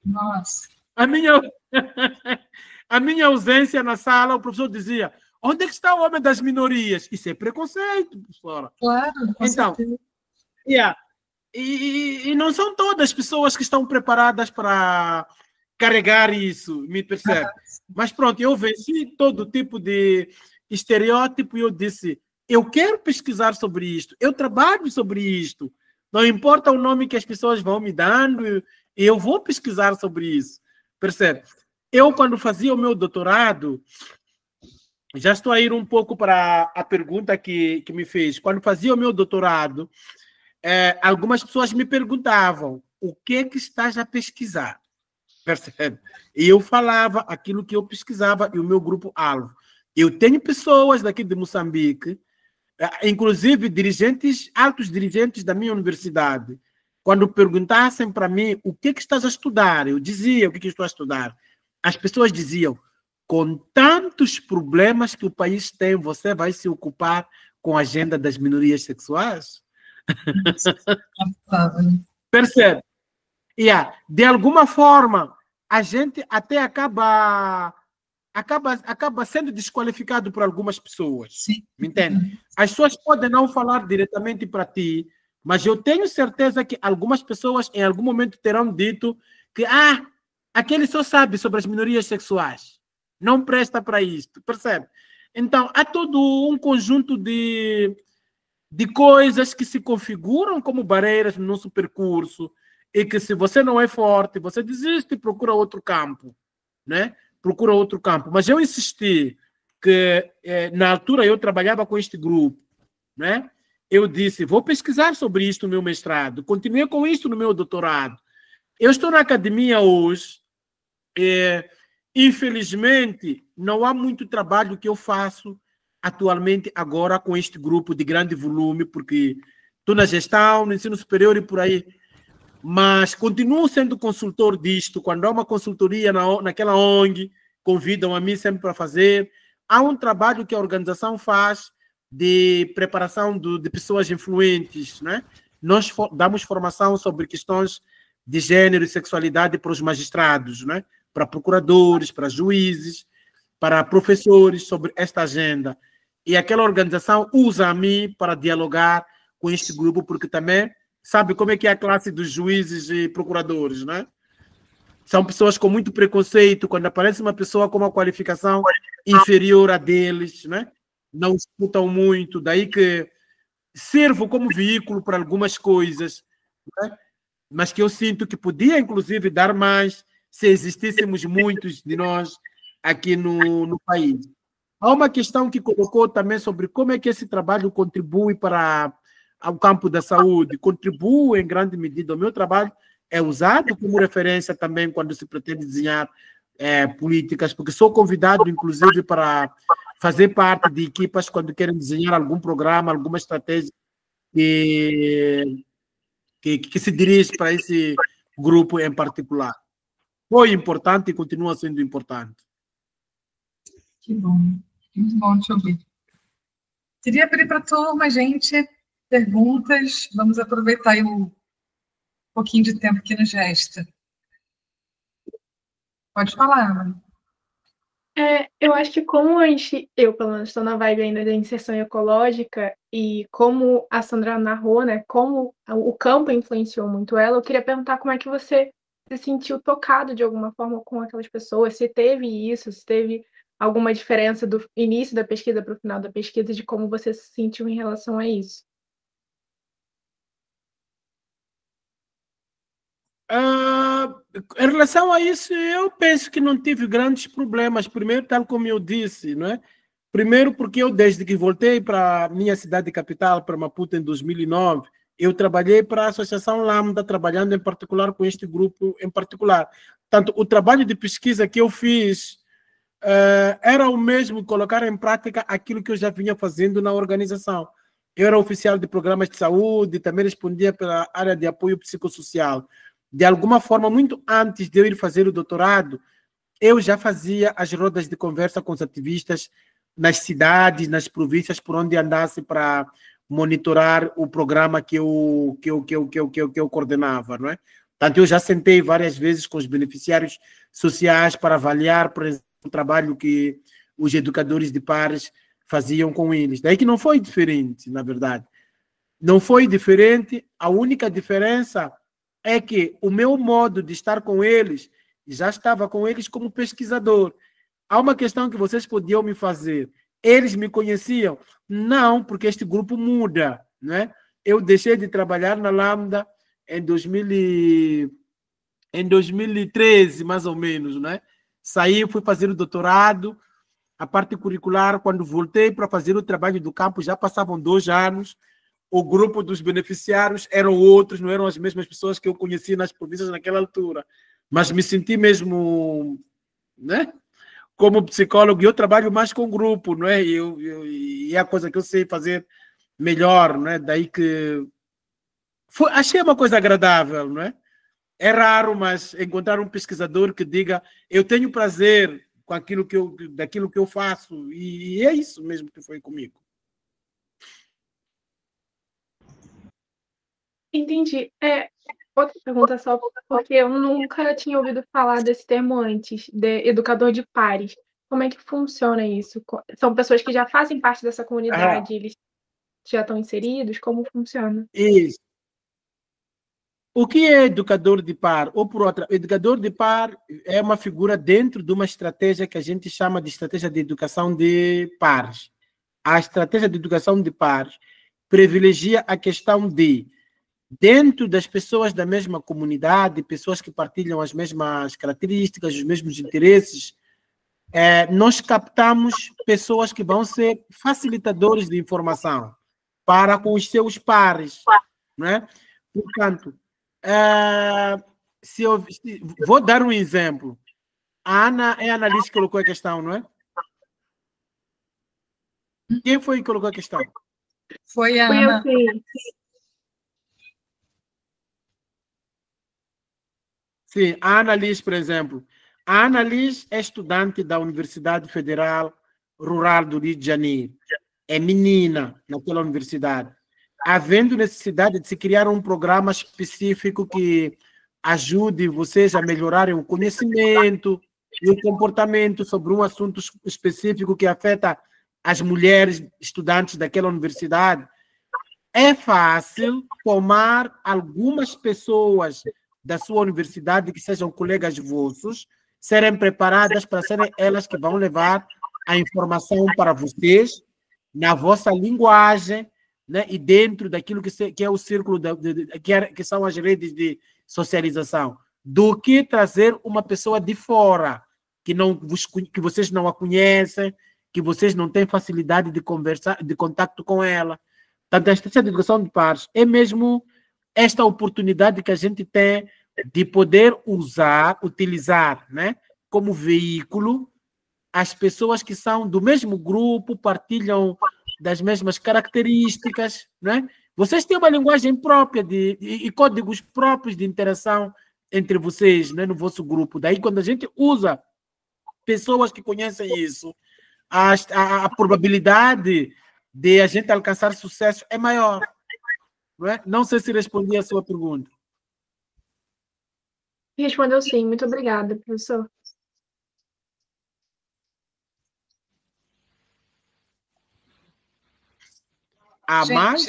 Nossa. A minha ausência na sala, o professor dizia, onde é que está o homem das minorias? Isso é preconceito, professora. Claro, com então, certeza. E não são todas as pessoas que estão preparadas para carregar isso, me percebe? Mas pronto, eu venci todo tipo de estereótipo e eu disse, eu quero pesquisar sobre isto, eu trabalho sobre isto, não importa o nome que as pessoas vão me dando, eu vou pesquisar sobre isso, percebe? Eu, quando fazia o meu doutorado, já estou a ir um pouco para a pergunta que me fez, quando fazia o meu doutorado, algumas pessoas me perguntavam, o que é que estás a pesquisar? Percebe? E eu falava aquilo que eu pesquisava e o meu grupo-alvo. Eu tenho pessoas daqui de Moçambique, inclusive dirigentes, altos dirigentes da minha universidade, quando perguntassem para mim o que estás a estudar, eu dizia o que estou a estudar. As pessoas diziam, com tantos problemas que o país tem, você vai se ocupar com a agenda das minorias sexuais? Percebe? De alguma forma, a gente até acaba sendo desqualificado por algumas pessoas. Sim. Me entende? As pessoas podem não falar diretamente para ti, mas eu tenho certeza que algumas pessoas em algum momento terão dito que aquele só sabe sobre as minorias sexuais. Não presta para isto, percebe? Então, há todo um conjunto de coisas que se configuram como barreiras no nosso percurso e que se você não é forte, você desiste e procura outro campo, né? Procura outro campo. Mas eu insisti que, na altura, eu trabalhava com este grupo, né? Eu disse, vou pesquisar sobre isto no meu mestrado, continuei com isto no meu doutorado. Eu estou na academia hoje, infelizmente, não há muito trabalho que eu faço atualmente agora com este grupo de grande volume, porque estou na gestão, no ensino superior e por aí, mas continuo sendo consultor disto. Quando há uma consultoria naquela ONG, convidam a mim sempre para fazer. Há um trabalho que a organização faz de preparação de pessoas influentes, né? Nós damos formação sobre questões de gênero e sexualidade para os magistrados, né? Para procuradores, para juízes, para professores sobre esta agenda. E aquela organização usa a mim para dialogar com este grupo, porque também sabe como é que é a classe dos juízes e procuradores, né? São pessoas com muito preconceito. Quando aparece uma pessoa com uma qualificação inferior à deles, né? Não escutam muito. Daí que servo como veículo para algumas coisas, né? Mas que eu sinto que podia, inclusive, dar mais se existíssemos muitos de nós aqui no país. Há uma questão que colocou também sobre como é que esse trabalho contribui para o campo da saúde. Contribui em grande medida. O meu trabalho é usado como referência também quando se pretende desenhar políticas, porque sou convidado, inclusive, para fazer parte de equipas quando querem desenhar algum programa, alguma estratégia que se dirige para esse grupo em particular. Foi importante e continua sendo importante. Que bom. Muito bom te ouvir. Queria abrir para a turma, gente, perguntas. Vamos aproveitar aí um pouquinho de tempo que nos resta. Pode falar, Ana. Eu acho que como eu pelo menos estou na vibe ainda da inserção ecológica e como a Sandra narrou, né, como o campo influenciou muito ela, eu queria perguntar como é que você se sentiu tocado de alguma forma com aquelas pessoas, se teve isso, se teve alguma diferença do início da pesquisa para o final da pesquisa, de como você se sentiu em relação a isso. Em relação a isso, eu penso que não tive grandes problemas. Primeiro, tal como eu disse, não é? Primeiro porque eu, desde que voltei para a minha cidade capital, para Maputo, em 2009, eu trabalhei para a Associação Lambda, trabalhando em particular com este grupo em particular. Tanto o trabalho de pesquisa que eu fiz era o mesmo, colocar em prática aquilo que eu já vinha fazendo na organização. Eu era oficial de programas de saúde, também respondia pela área de apoio psicossocial. De alguma forma, muito antes de eu ir fazer o doutorado, eu já fazia as rodas de conversa com os ativistas nas cidades, nas províncias, por onde andasse para monitorar o programa que eu coordenava, não é? Portanto, eu já sentei várias vezes com os beneficiários sociais para avaliar, por exemplo, o trabalho que os educadores de pares faziam com eles. Daí que não foi diferente, na verdade. Não foi diferente, a única diferença é que o meu modo de estar com eles, já estava com eles como pesquisador. Há uma questão que vocês podiam me fazer. Eles me conheciam? Não, porque este grupo muda, né? Eu deixei de trabalhar na Lambda em 2013, mais ou menos, né? Saí, fui fazer o doutorado, a parte curricular. Quando voltei para fazer o trabalho do campo, já passavam 2 anos. O grupo dos beneficiários eram outros, não eram as mesmas pessoas que eu conhecia nas províncias naquela altura. Mas me senti mesmo, né? Como psicólogo, eu trabalho mais com grupo, não é? E é a coisa que eu sei fazer melhor, não é? Daí que achei uma coisa agradável, não é? É raro, mas encontrar um pesquisador que diga eu tenho prazer com daquilo que eu faço, e é isso mesmo que foi comigo. Entendi. Outra pergunta só, porque eu nunca tinha ouvido falar desse termo antes, de educador de pares. Como é que funciona isso? São pessoas que já fazem parte dessa comunidade, eles já estão inseridos? Como funciona? Isso. O que é educador de par? Ou por outra, educador de par é uma figura dentro de uma estratégia que a gente chama de estratégia de educação de pares. A estratégia de educação de pares privilegia a questão de, dentro das pessoas da mesma comunidade, pessoas que partilham as mesmas características, os mesmos interesses, nós captamos pessoas que vão ser facilitadores de informação para com os seus pares, não é? Portanto, vou dar um exemplo. A Ana é a analista que colocou a questão, não é? Quem foi que colocou a questão? Foi a Fui Ana. eu, Sim, a Ana Liz, por exemplo. A Ana Liz é estudante da Universidade Federal Rural do Rio de Janeiro. É menina naquela universidade. Havendo necessidade de se criar um programa específico que ajude vocês a melhorarem o conhecimento e o comportamento sobre um assunto específico que afeta as mulheres estudantes daquela universidade, é fácil tomar algumas pessoas da sua universidade que sejam colegas vossos, serem preparadas para serem elas que vão levar a informação para vocês na vossa linguagem, né? E dentro daquilo que é o círculo que são as redes de socialização, do que trazer uma pessoa de fora que vocês não a conhecem, que vocês não têm facilidade de conversar, de contato com ela. Portanto, a estratégia de educação de pares é mesmo esta oportunidade que a gente tem de poder utilizar, né, como veículo as pessoas que são do mesmo grupo, partilham das mesmas características, né? Vocês têm uma linguagem própria e códigos próprios de interação entre vocês, né, no vosso grupo. Daí, quando a gente usa pessoas que conhecem isso, a probabilidade de a gente alcançar sucesso é maior. Não é? Não sei se respondi a sua pergunta. Respondeu sim. Muito obrigada, professor. Mais?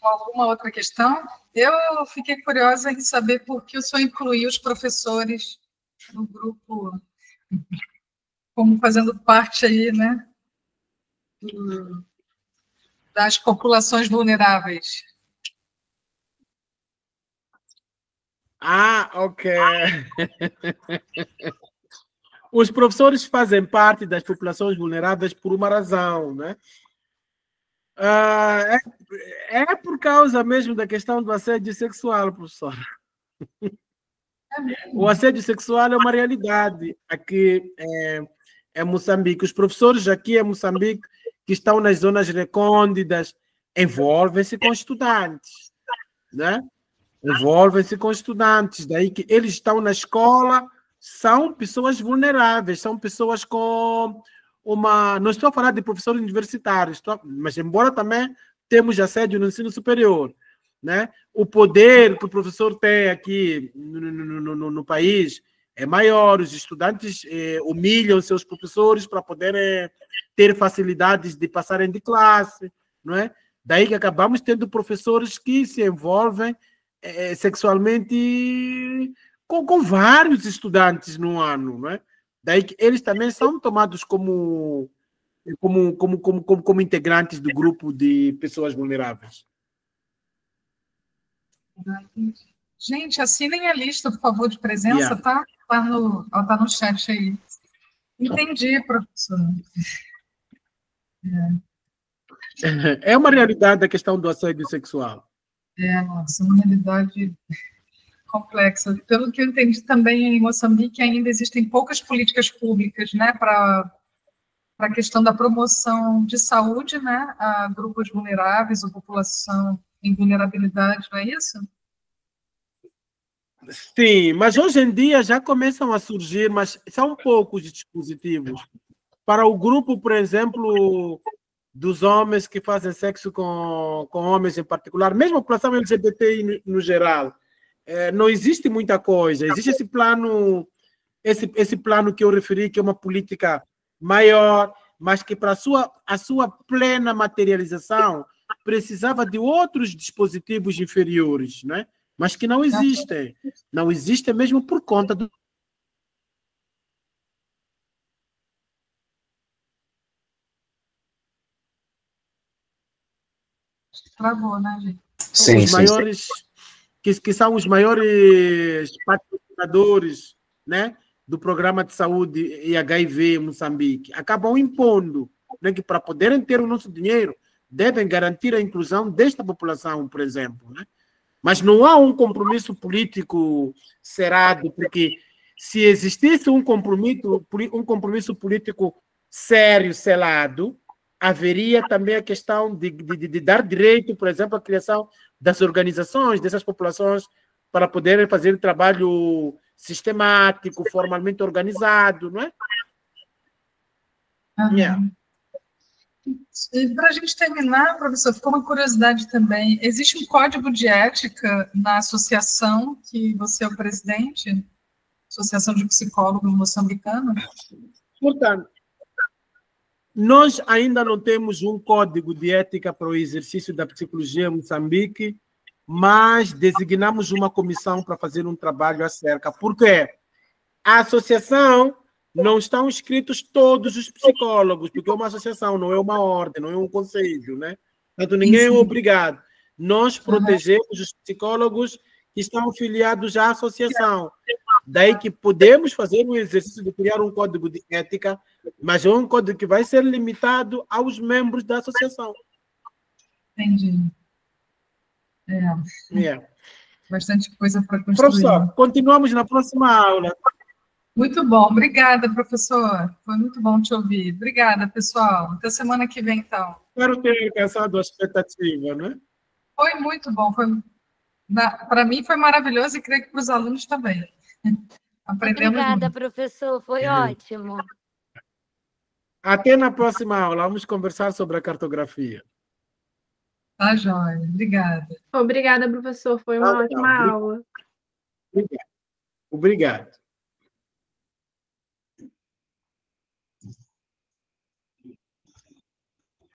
Alguma outra questão? Eu fiquei curiosa em saber por que o senhor incluiu os professores no grupo, como fazendo parte aí, né, das populações vulneráveis. Ok. Os professores fazem parte das populações vulneráveis por uma razão, né? É por causa mesmo da questão do assédio sexual, professor. O assédio sexual é uma realidade aqui em Moçambique. Os professores aqui em Moçambique que estão nas zonas recônditas envolvem-se com estudantes, né? Envolvem-se com estudantes, daí que eles estão na escola, são pessoas vulneráveis, são pessoas com uma... Não estou a falar de professores universitários, mas embora também temos assédio no ensino superior, né? O poder que o professor tem aqui no país é maior, os estudantes humilham seus professores para poderem ter facilidades de passarem de classe, não é? Daí que acabamos tendo professores que se envolvem sexualmente com vários estudantes no ano, não é? Daí que eles também são tomados como integrantes do grupo de pessoas vulneráveis. Gente, assinem a lista, por favor, de presença, Yeah. tá? Tá no chat aí. Entendi, professor. É uma realidade a questão do assédio sexual. Nossa, uma realidade complexa. Pelo que eu entendi também, em Moçambique ainda existem poucas políticas públicas, né, para a questão da promoção de saúde, né, a grupos vulneráveis ou população em vulnerabilidade, não é isso? Sim, mas hoje em dia já começam a surgir, mas são poucos dispositivos. Para o grupo, por exemplo, dos homens que fazem sexo com homens em particular, mesmo a população LGBTI no geral, não existe muita coisa. Existe esse plano que eu referi, que é uma política maior, mas que para a sua plena materialização precisava de outros dispositivos inferiores, né? Mas que não existem. Não existem mesmo por conta do... Travou, né, gente? Sim, os maiores, que são os maiores patrocinadores, né, do programa de saúde e HIV em Moçambique, acabam impondo, né, que para poderem ter o nosso dinheiro, devem garantir a inclusão desta população, por exemplo, né? Mas não há um compromisso político cerrado, porque se existisse um compromisso político sério, selado, haveria também a questão de dar direito, por exemplo, à criação das organizações, dessas populações, para poderem fazer trabalho sistemático, formalmente organizado, não é? Yeah. E para a gente terminar, professor, ficou uma curiosidade também. Existe um código de ética na associação que você é o presidente? Associação de Psicólogos Moçambicanos? Portanto, nós ainda não temos um código de ética para o exercício da psicologia em Moçambique, mas designamos uma comissão para fazer um trabalho acerca. Por quê? A associação não estão inscritos todos os psicólogos, porque é uma associação, não é uma ordem, não é um conselho, né? Portanto, ninguém é obrigado. Nós protegemos os psicólogos que estão afiliados à associação. Daí que podemos fazer um exercício de criar um código de ética, mas é um código que vai ser limitado aos membros da associação. Entendi. Bastante coisa para construir. Professor, continuamos na próxima aula. Muito bom, obrigada, professor. Foi muito bom te ouvir. Obrigada, pessoal. Até semana que vem, então. Espero ter alcançado a expectativa, não é? Foi muito bom. Para mim foi maravilhoso e creio que para os alunos também. Aprendemos Obrigada, muito. professor. Foi ótimo. Até na próxima aula. Vamos conversar sobre a cartografia. Tá, joia. Obrigada. Obrigada, professor. Foi uma ótima aula. Obrigado.